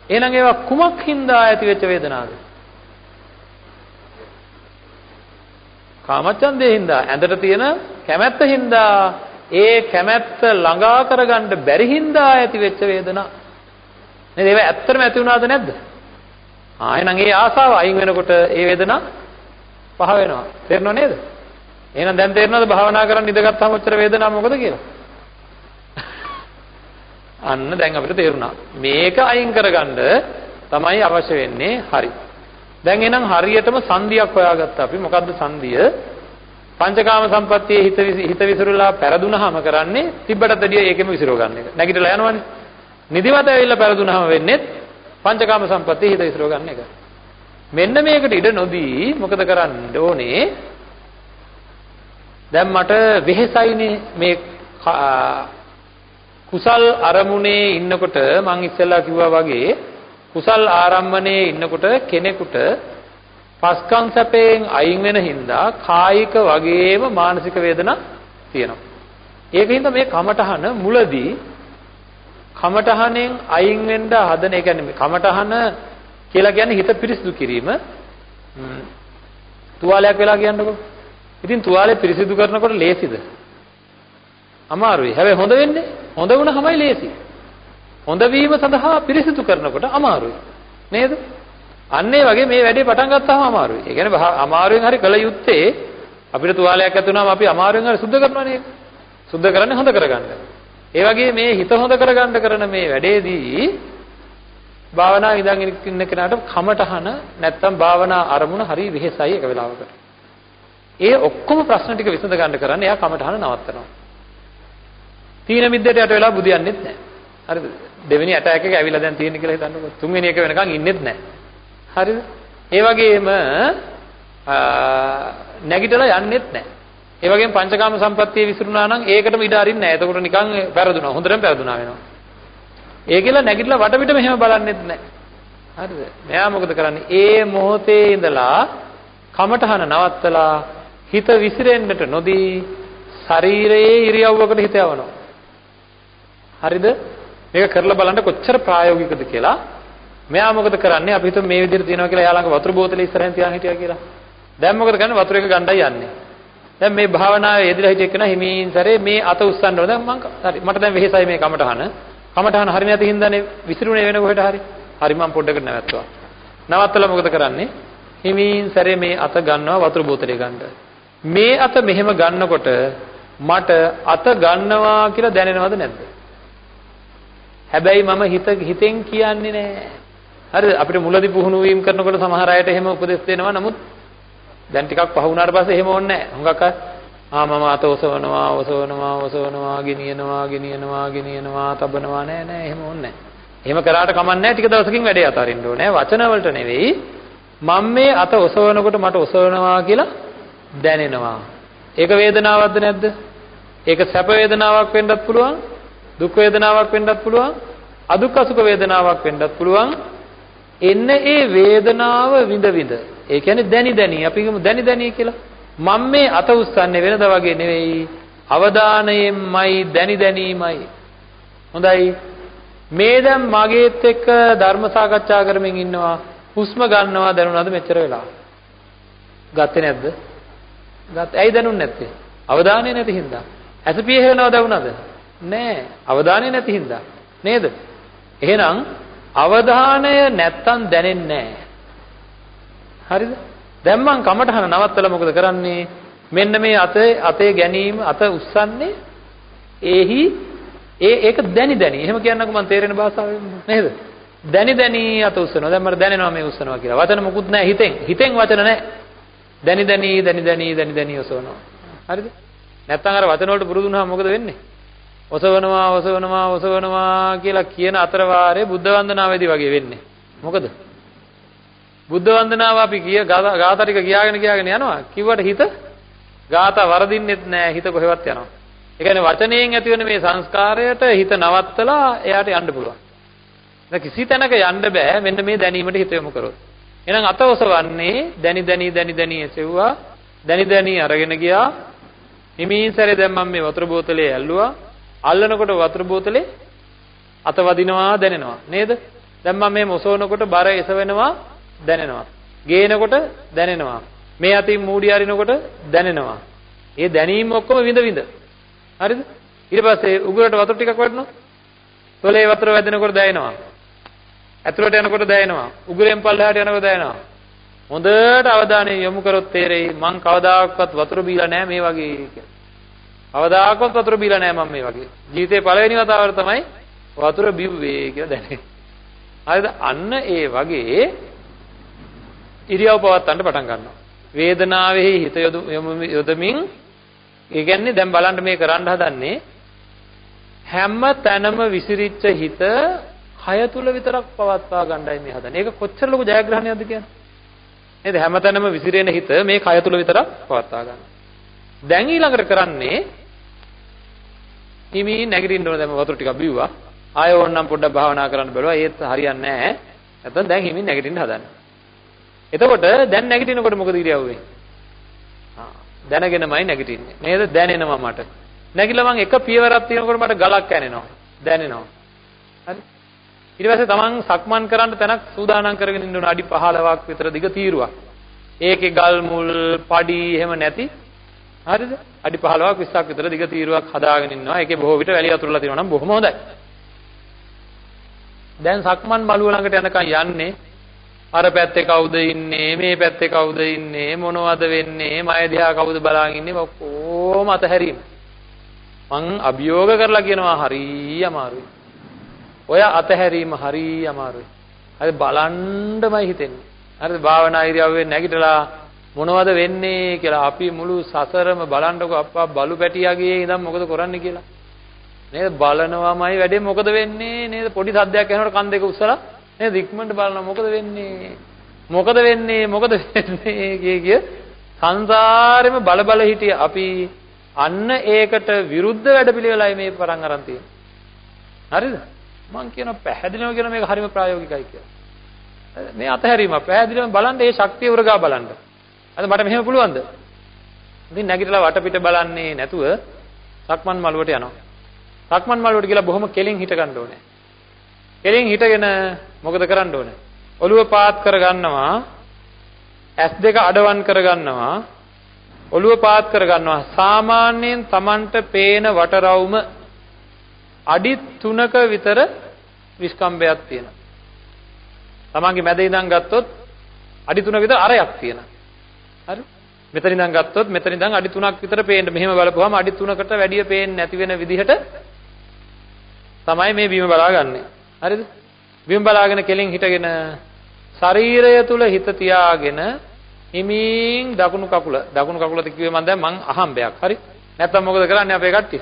A: එහෙනම් ඒවා කුමක් හින්දා ඇති වෙච්ච වේදනාවද? කාමච්ඡන්දේ හින්දා, ඇඳට තියෙන කැමැත්ත හින්දා, ඒ කැමැත්ත ළඟා කරගන්න බැරි හින්දා ඇති වෙච්ච වේදනා. නේද? ඒවා ඇත්තටම ඇති වුණාද නැද්ද? එහෙනම් ඒ ආසාව අයින් වෙනකොට ඒ වේදනා පහ වෙනවා. තේරෙනව නේද? එහෙනම් දැන් තේරෙනවද භාවනා කරන් ඉඳගත්තාම ඔච්චර වේදනාව මොකද කියලා? අන්න දැන් අපිට තේරුණා. මේක අයින් කරගන්න තමයි අවශ්‍ය වෙන්නේ. හරි. දැන් එහෙනම් හරියටම සංදියක් හොයාගත්තා අපි. මොකද්ද සංදිය? පංචකාම සම්පත්තියේ හිත විසිරලා පෙරදුනහම කරන්නේ තිබ්බටත් වැඩිය ඒකෙම විසිරව ගන්න එක. නැගිටලා යනවනේ. නිදිමත ඇවිල්ලා පෙරදුනහම වෙන්නේ පංචකාම සම්පත්තියේ හිත විසිරව ගන්න එක. මෙන්න මේකට ඉඩ නොදී මොකද කරන්න ඕනේ? දැන් මට වෙහෙසයිනේ මේ කුසල් අරමුණේ ඉන්නකොට මං ඉස්සෙල්ලා කිව්වා වගේ කුසල් ආරම්මණයේ ඉන්නකොට කෙනෙකුට පස්කම් සැපයෙන් අයින් වෙන හින්දා කායික වගේම මානසික වේදනා තියෙනවා. ඒකින්ද මේ කමඨහන මුලදී කමඨහනෙන් අයින් වෙන්න හදන, ඒ කියන්නේ මේ කමඨහන කියලා කියන්නේ හිත පිරිසිදු කිරීම. තුවාලයක් වෙලා කියන්නකො. ඉතින් තුවාලේ පිරිසිදු කරනකොට ලේසිද? අමාරුයි. හැබැයි හොඳ වෙන්නේ හොඳ වුණාමයි ලේසි. හොඳ වීම සඳහා පිරිසිදු කරනකොට අමාරුයි. නේද? අන්න ඒ වගේ මේ වැඩේ පටන් ගත්තාම අමාරුයි. ඒ කියන්නේ අමාරුවෙන් හරි කළ යුත්තේ අපිට තුවාලයක් ඇති වුණාම අපි අමාරුවෙන් හරි සුද්ධ කරනවා නේද? සුද්ධ කරන්නේ හොඳ කරගන්න. ඒ වගේ මේ හිත හොඳ කරගන්න කරන මේ වැඩේදී භාවනා ඉඳන් ඉන්න කෙනාට කමටහන නැත්තම් භාවනා අරමුණ හරි වෙහෙසයි එක වෙලාවකට. ඒ ඔක්කොම ප්‍රශ්න ටික විසඳ ගන්න කරන්නේ එයා කමටහන නවත්තනවා. තීන මිද්දට යට වෙලා බුදියන්නෙත් නැහැ. හරිද? දෙවෙනි ඇටැක් එක ඇවිල්ලා දැන් තියෙන කියලා හිතන්නකො. තුන්වෙනි එක වෙනකන් ඉන්නෙත් නැහැ. හරිද? ඒ වගේම නැගිටලා යන්නෙත් නැහැ. ඒ වගේම පංචකාම සම්පත්තිය විසිරුණා නම් ඒකටම ඉඩ අරින්නේ නැහැ. එතකොට නිකන් පෙරදුනා. හොඳටම පෙරදුනා වෙනවා. ඒකෙලා නැගිටලා වටපිට මෙහෙම බලන්නෙත් නැහැ. හරිද? මෙයා මොකද කරන්නේ? ඒ මොහොතේ ඉඳලා කමඨහන නවත්තලා හිත විසිරෙන්නට නොදී ශරීරයේ ඉරියව්වකට හිත යවනවා. හරිද? මේක කරලා බලන්න කොච්චර ප්‍රායෝගිකද කියලා. මෙයා මොකද කරන්නේ? අපි හිතමු මේ විදිහට තියනවා කියලා එයා ළඟ වතුර බෝතලේ ඉස්සරහින් තියාගෙන හිටියා කියලා. දැන් මොකද කරන්නේ? වතුර එක ගන්නයි යන්නේ. දැන් මේ භාවනාවේ යෙදලා හිටිය කෙනා හිමින් සැරේ මේ අත උස්සන්න ඕන. දැන් හරි මට දැන් වෙහෙසයි මේ කමඨහන හරි නැති හින්දානේ විසිරුනේ වෙන කොහෙට හරි. හරි මම පොඩ්ඩකට නැවැත්තුවා. නවත්තලා මොකද කරන්නේ? හිමින් සැරේ මේ අත ගන්නවා වතුර බෝතලේ ගන්න. මේ අත මෙහෙම ගන්නකොට මට අත ගන්නවා කියලා දැනෙනවද නැද්ද? හැබැයි මම හිතෙන් කියන්නේ නෑ. හරිද? අපිට මුලදී පුහුණු වීම කරනකොට සමහර අයට එහෙම උපදෙස් දෙනවා. නමුත් දැන් ටිකක් පහ වුණාට පස්සේ එහෙම ඕනේ නෑ. හුඟක් අය මම අත ඔසවනවා ගෙනියනවා තබනවා නෑ එහෙම ඕනේ නෑ. එහෙම කරාට කමක් නෑ. ටික දවසකින් වැඩේ අතාරින්න ඕනේ. වචන වලට නෙවෙයි. මම මේ අත ඔසවනකොට මට ඔසවනවා කියලා දැනෙනවා. ඒක වේදනාවක්ද නැද්ද? ඒක සැප වේදනාවක් වෙන්නත් පුළුවන්. දුක් වේදනාවක් වෙන්නත් පුළුවන්. අදුක් අසුඛ වේදනාවක් වෙන්නත් පුළුවන්. එන්න ඒ වේදනාව විඳ විඳ. ඒ කියන්නේ දැනි අපි කියමු දැනි කියලා. මම මේ අත උස්සන්නේ වෙනද වගේ නෙවෙයි. අවදානයෙන්මයි දැනිමයි. හොඳයි. මේ දැන් මගේත් එක්ක ධර්ම සාකච්ඡා කරමින් ඉන්නවා. හුස්ම ගන්නවා දැනුණාද මෙච්චර වෙලා? ගත්තේ නැද්ද? ඇයි දැනුන්නේ නැත්තේ? අවධානය නැති හින්දා. ඇසපිය හේනව දැනුණාද? නෑ. අවධානය නැති හින්දා. නේද? එහෙනම් අවධානය නැත්තම් දැනෙන්නේ නෑ. හරිද? දැන් මං කමටහන නවත්තලා මොකද කරන්නේ? මෙන්න මේ අතේ ගැනීම අත උස්සන්නේ ඒක දැනි. එහෙම කියන්නකෝ මං තේරෙන භාෂාවෙන් නේද? දැනි අත උස්සනවා. දැන් මට දැනෙනවා මේ උස්සනවා කියලා. වචන මොකුත් නැහැ හිතෙන් වචන නැහැ. දැනි ඔසවනවා. හරිද? නැත්තම් අර වචන වලට පුරුදු වුණාම මොකද වෙන්නේ? ඔසවනවා කියලා කියන අතර වාරේ බුද්ධ වන්දනාවේදී වගේ වෙන්නේ. මොකද? බුද්ධ වන්දනාව අපි ගාථා ටික කියාගෙන යනවා. කිව්වට හිත ගාථා වරදින්නෙත් නැහැ. හිත කොහෙවත් යනවා. ඒ කියන්නේ වචනයෙන් ඇතිවෙන මේ සංස්කාරයට හිත නවත්තලා එයාට යන්න පුළුවන්. දැන් කිසි තැනක යන්න බෑ මෙන්න මේ දැනීමට හිත යොමු කරොත්. එහෙනම් අත ඔසවන්නේ දැනි එසෙව්වා. දැනි අරගෙන ගියා. හිමින් සැරේ දැන් මම මේ වතුර බෝතලේ ඇල්ලුවා. අල්ලනකොට වතුර බෝතලේ අත වදිනවා දැනෙනවා නේද? දැන් මම මේ මොසවනකොට බර එසවෙනවා දැනෙනවා. ගේනකොට දැනෙනවා. මේ අතින් මූඩි අරිනකොට දැනෙනවා. ඒ දැනීම ඔක්කොම විඳ. හරිද? ඊට පස්සේ උගුරට වතුර ටිකක් වටනවා. තොලේ වතුර වැදෙනකොට දැනෙනවා. ඇතුළට යනකොට දැනෙනවා. උගුරෙන් පල්ලෙහාට යනකොට දැනෙනවා. හොඳට අවධානය යොමු කරොත් තේරෙයි මං කවදාකවත් වතුර බීලා නැහැ මේ වගේ කියලා. කවදාකවත් වතුර බීලා නැහැ මම මේ වගේ. ජීවිතේ පළවෙනි වතාවට තමයි වතුර බිව්වේ කියලා දැනෙන්නේ. හරිද? අන්න ඒ වගේ ඉරියව් පවත්වන්න පටන් ගන්නවා. වේදනාවේ හිත යොදමින් ඒ කියන්නේ දැන් බලන්න මේ කරන්න හදන්නේ හැම තැනම විසිරිච්ච හිත කය තුල විතරක් පවත්වා ගන්නයි මේ හදන්නේ. ඒක කොච්චර ලොකු ජයග්‍රහණයක්ද කියන්නේ. නේද? හැම තැනම විසිරෙන හිත මේ කය තුල විතරක් පවත්වා ගන්න. දැන් ඊළඟට කරන්නේ හිමි නැගිටින්න ඕන. දැන් වතුර ටිකක් බිව්වා. ආයෙ ඕනනම් පොඩ්ඩක් භාවනා කරන්න බලුවා. ඒත් හරියන්නේ නැහැ. නැත්නම් දැන් හිමි නැගිටින්න හදන්න. එතකොට දැන් නැගිටිනකොට මොකද ඉරියව්වේ? දැනගෙනමයි නැගිටින්නේ. නේද? දැනෙනවා මට. නැගිලා මං එක පියවරක් තියනකොට මට ගලක් ඇනෙනවා. දැනෙනවා. හරි. ඊට පස්සේ තමන් සක්මන් කරන්න තැනක් සූදානම් කරගෙන ඉන්න ඕන අඩි 15ක් විතර දිග තීරුවක්. ඒකේ ගල් මුල් පඩි එහෙම නැති. හරිද? අඩි 15ක් 20ක් විතර දිග තීරුවක් හදාගෙන ඉන්නවා. ඒකේ බොහෝ විට වැලිය අතුරලා තියෙනවා නම් බොහොම හොඳයි. දැන් සක්මන් මළුව ළඟට යනකම් යන්නේ අර පැත්තේ කවුද ඉන්නේ මේ පැත්තේ කවුද ඉන්නේ මොනවද වෙන්නේ මය දිහා කවුද බලාගෙන ඉන්නේ ඔක්කොම අතහැරීම. මං අභියෝග කරලා කියනවා හරි අමාරුයි. ඔය අතහැරීම හරි අමාරුයි. හරි බලන්නමයි හිතෙන්නේ. හරිද? භාවනා ඉරියව්වෙන් නැගිටලා මොනවද වෙන්නේ කියලා අපි මුළු සසරම බලන්නකො අප්පා බලු පැටියාගේ ඉඳන් මොකද කරන්නේ කියලා. නේද? බලනවාමයි වැඩේ මොකද වෙන්නේ නේද? පොඩි සද්දයක් ඇහෙනකොට කන් දෙක උස්සලා නේද? ඉක්මනට බලනවා මොකද වෙන්නේ? මොකද වෙන්නේ? මොකද වෙන්නේ කිය සංසාරෙම බල බල හිටිය අපි අන්න ඒකට විරුද්ධ වැඩපිළිවෙලයි මේ පටන් අරන් තියෙන්නේ. හරිද? මං කියනවා පැහැදිලිවම කියන මේක හරිම ප්‍රායෝගිකයි කියලා. මේ අතහැරීම පැහැදිලිවම බලන්න ඒ ශක්තිය උරගා බලන්න. අද මට මෙහෙම පුළුවන්ද? ඉතින් නැගිටලා වටපිට බලන්නේ නැතුව සක්මන් මළුවට යනවා. සක්මන් මළුවට ගිහලා බොහොම කෙලින් හිට ගන්න ඕනේ. කෙලින් හිටගෙන මොකද කරන්න ඕනේ? ඔළුව පාත් කර ගන්නවා. ඇස් දෙක අඩවන් කර ගන්නවා. ඔළුව පාත් කර ගන්නවා. සාමාන්‍යයෙන් Tamanට පේන වටරවුම අඩි 3ක විතර විස්කම්බයක් තියෙනවා. Tamanගේ මැද ඉඳන් ගත්තොත් අඩි 3ක විතර අරයක් තියෙනවා. හරි? මෙතන ඉඳන් ගත්තොත් මෙතන ඉඳන් අඩි 3ක් විතර පේන්න. මෙහෙම බලපුවාම අඩි 3කට වැඩිය පේන්නේ නැති වෙන විදිහට තමයි මේ බිම බලාගන්නේ. හරිද? බිම බලාගෙන කෙලින් හිටගෙන ශරීරය තුල හිත තියාගෙන හිමින් දකුණු කකුලද කිව්වේ මම දැන් මං අහම්බයක්. හරි? නැත්තම් මොකද කරන්නේ අපේ කට්ටිය?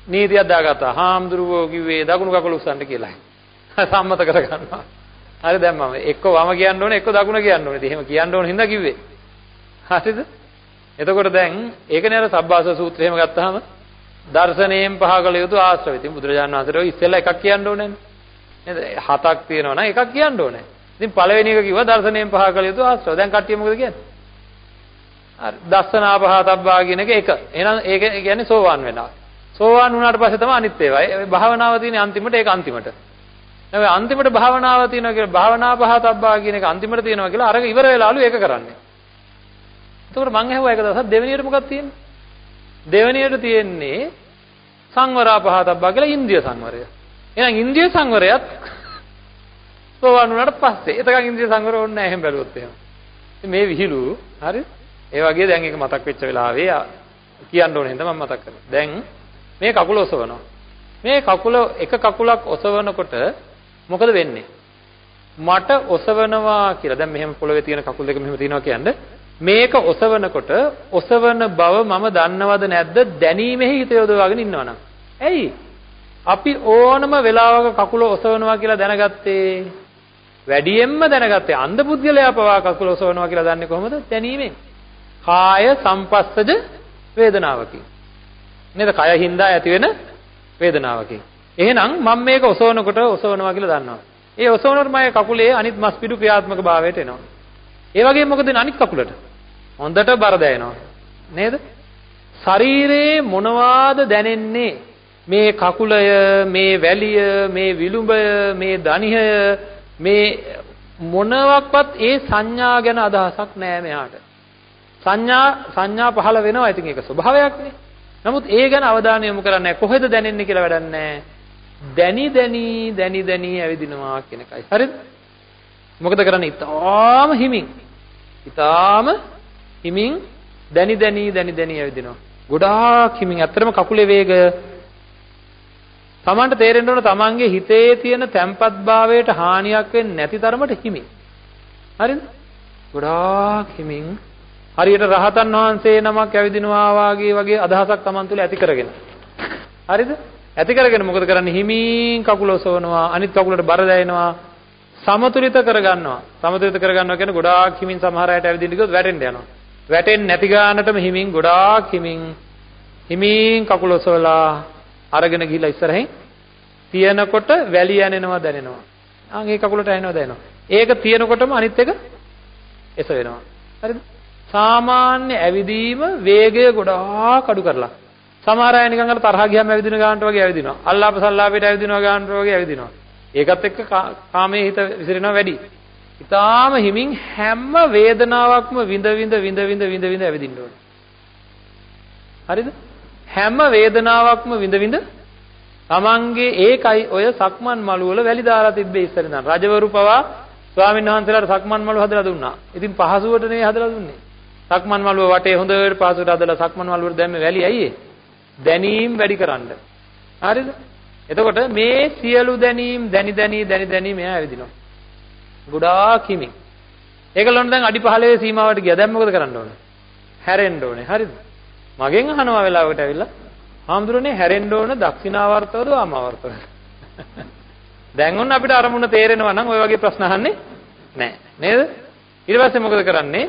A: නීතියක් දාගත්තා. හාමුදුරුවෝ කිව්වේ දකුණු කකුල උස්සන්න කියලා. සම්මත කරගන්නවා. හරි දැන් මම එක්ක වම කියන්න ඕනේ එක්ක දකුණ කියන්න ඕනේ. එහෙම කියන්න ඕන හින්දා කිව්වේ. හරිද? එතකොට දැන් ඒකනේ අර සබ්බාස සූත්‍රය එහෙම ගත්තාම දර්ශනයෙන් පහ කළ යුතු ආශ්‍රව. ඉතින් බුදුරජාණන් වහන්සේ ඔය ඉස්සෙල්ලා එකක් කියන්න ඕනේ නේද? හතක් තියෙනවා නම් එකක් කියන්න ඕනේ. ඉතින් පළවෙනි එක කිව්වා දර්ශනයෙන් පහ කළ යුතු ආශ්‍රව. දැන් කට්ටිය මොකද කියන්නේ? හරි දස්සනා පහතබ්බා කියන එක එක. එහෙනම් ඒක කියන්නේ සෝවාන් වෙනවා. සෝවාන් වුණාට පස්සේ තමයි අනිත් ඒවා. ඒ භාවනාව තියෙන්නේ අන්තිමට ඒක අන්තිමට. නැවෙ අන්තිමට භාවනාව තියෙනවා කියලා භාවනා පහතබ්බා කියන එක අන්තිමට තියෙනවා කියලා අරක ඉවර වෙලාලු ඒක කරන්නේ. එතකොට මං අහුවා එක දවසක් දෙවෙනියට මොකක්ද තියෙන්නේ? දෙවෙනියට තියෙන්නේ සංවරා පහතබ්බා කියලා ඉන්ද්‍රිය සංවරය. එහෙනම් ඉන්ද්‍රිය සංවරයත් සෝවාන් වුණාට පස්සේ එතකන් ඉන්ද්‍රිය සංවරය ඕනේ නැහැ එහෙම බැලුවොත් එහෙම. මේ විහිළු හරි ඒ වගේ දැන් ඒක මතක් වෙච්ච වෙලාවේ කියන්න ඕනේ හින්දා මම මතක් කරනවා. දැන් මේ කකුල ඔසවනවා. මේ කකුල එක කකුලක් ඔසවනකොට මොකද වෙන්නේ? මට ඔසවනවා කියලා දැන් මෙහෙම පොළවේ තියෙන කකුල් දෙක මෙහෙම තියෙනවා කියන්නේ මේක ඔසවනකොට ඔසවන බව මම දන්නවද නැද්ද දැනීමෙහි හිත යොදවාගෙන ඉන්නවනම්. ඇයි? අපි ඕනම වෙලාවක කකුල ඔසවනවා කියලා දැනගත්තේ වැඩියෙන්ම දැනගත්තේ අන්ධ පුද්ගලයා පවා කකුල ඔසවනවා කියලා දන්නේ කොහොමද? දැනීමෙන්. කාය සම්පස්සජ වේදනාවකින්. නේද? කය හින්දා ඇති වෙන වේදනාවකින්. එහෙනම් මම මේක ඔසවනකොට ඔසවනවා කියලා දන්නවා. ඒ ඔසවනකොට මගේ කකුලේ අනිත් මස් පිඩු ක්‍රියාත්මක භාවයට එනවා. ඒ වගේම මොකද වෙන්නේ අනිත් කකුලට? හොඳට බර දැනෙනවා. නේද? ශරීරේ මොනවාද දැනෙන්නේ? මේ කකුලය, මේ වැලිය, මේ විලුඹය, මේ දණිහය, මේ මොනවාක්වත් ඒ සංඥා ගැන අදහසක් නැහැ මෙයාට. සංඥා පහළ වෙනවා. ඉතින් ඒක ස්වභාවයක්නේ. නමුත් ඒ ගැන අවධානය යොමු කරන්නේ නැහැ. කොහෙද දැනෙන්නේ කියලා වැඩක් නැහැ. දැනි ඇවිදිනවා කියන එකයි. හරිද? මොකද කරන්නේ? ඊටාම හිමින් දැනි ඇවිදිනවා. ගොඩාක් හිමින්. ඇත්තටම කකුලේ වේගය Tamanට තේරෙන්න ඕන Tamanගේ හිතේ තියෙන තැම්පත් භාවයට හානියක් වෙන්නේ නැති තරමට හිමින්. හරිද? ගොඩාක් හිමින් හරියට රහතන් වහන්සේ නමක් ඇවිදිනවා වගේ අදහසක් Taman තුල ඇති කරගෙන. හරිද? ඇති කරගෙන මොකද කරන්නේ? හිමින් කකුල ඔසවනවා, අනිත් කකුලට බර දැනෙනවා, සමතුලිත කරගන්නවා. සමතුලිත කරගන්නවා කියන්නේ ගොඩාක් හිමින් සමහර අයට ඇවිදින්න ගියොත් වැටෙන්න යනවා. වැටෙන්නේ නැති ගානටම හිමින් ගොඩාක් හිමින් කකුල ඔසවලා අරගෙන ගිහිල්ලා ඉස්සරහින් තියනකොට වැලි යනෙනවා දැනෙනවා. ඒ කකුලට ඇනෙනවා. ඒක තියනකොටම අනිත් එක එස වෙනවා. හරිද? සාමාන්‍ය ඇවිදීම වේගය ගොඩාක් අඩු කරලා. සමහර අය නිකන් අර තරහ ගියාම ඇවිදින ගානට වගේ ඇවිදිනවා. අල්ලාප සල්ලාපයට ඇවිදිනවා ගානට වගේ ඇවිදිනවා. ඒකත් එක්ක කාමයේ හිත විසිරෙනවා වැඩි. ඊටාම හිමින් හැම වේදනාවක්ම විඳ ඇවිදින්න ඕනේ. හරිද? හැම වේදනාවක්ම විඳ තමන්ගේ ඒකයි ඔය සක්මන් මළුව වල වැලි දාලා තිබ්බේ ඉස්සර ඉඳන්. රජවරු පවා ස්වාමීන් වහන්සේලාට සක්මන් මළුව හදලා දුන්නා. ඉතින් පහසුවට නේ හදලා දුන්නේ. සක්මන් මළුව වටේ හොඳට පහසුවට හදලා සක්මන් මළුවට දැම්මේ වැලි ඇයි දැනීම් වැඩි කරන්න. හරිද? එතකොට මේ සියලු දැනීම් දැනි මෙයා ඇවිදිනවා. ගොඩාක් හිමින්. ඒකලොන් දැන් අඩි 15 සීමාවට ගියා. දැන් මොකද කරන්න ඕනේ? හැරෙන්න ඕනේ. හරිද? මගෙන් අහනවා වෙලාවකට ඇවිල්ලා හාමුදුරනේ හැරෙන්න ඕන දක්ෂිනාවර්තවද වාමාවර්තවද? දැන් ඔන්න අපිට අරමුණ තේරෙනවා නම් ওই වගේ ප්‍රශ්න අහන්නේ නැහැ. නේද? ඊට පස්සේ මොකද කරන්නේ?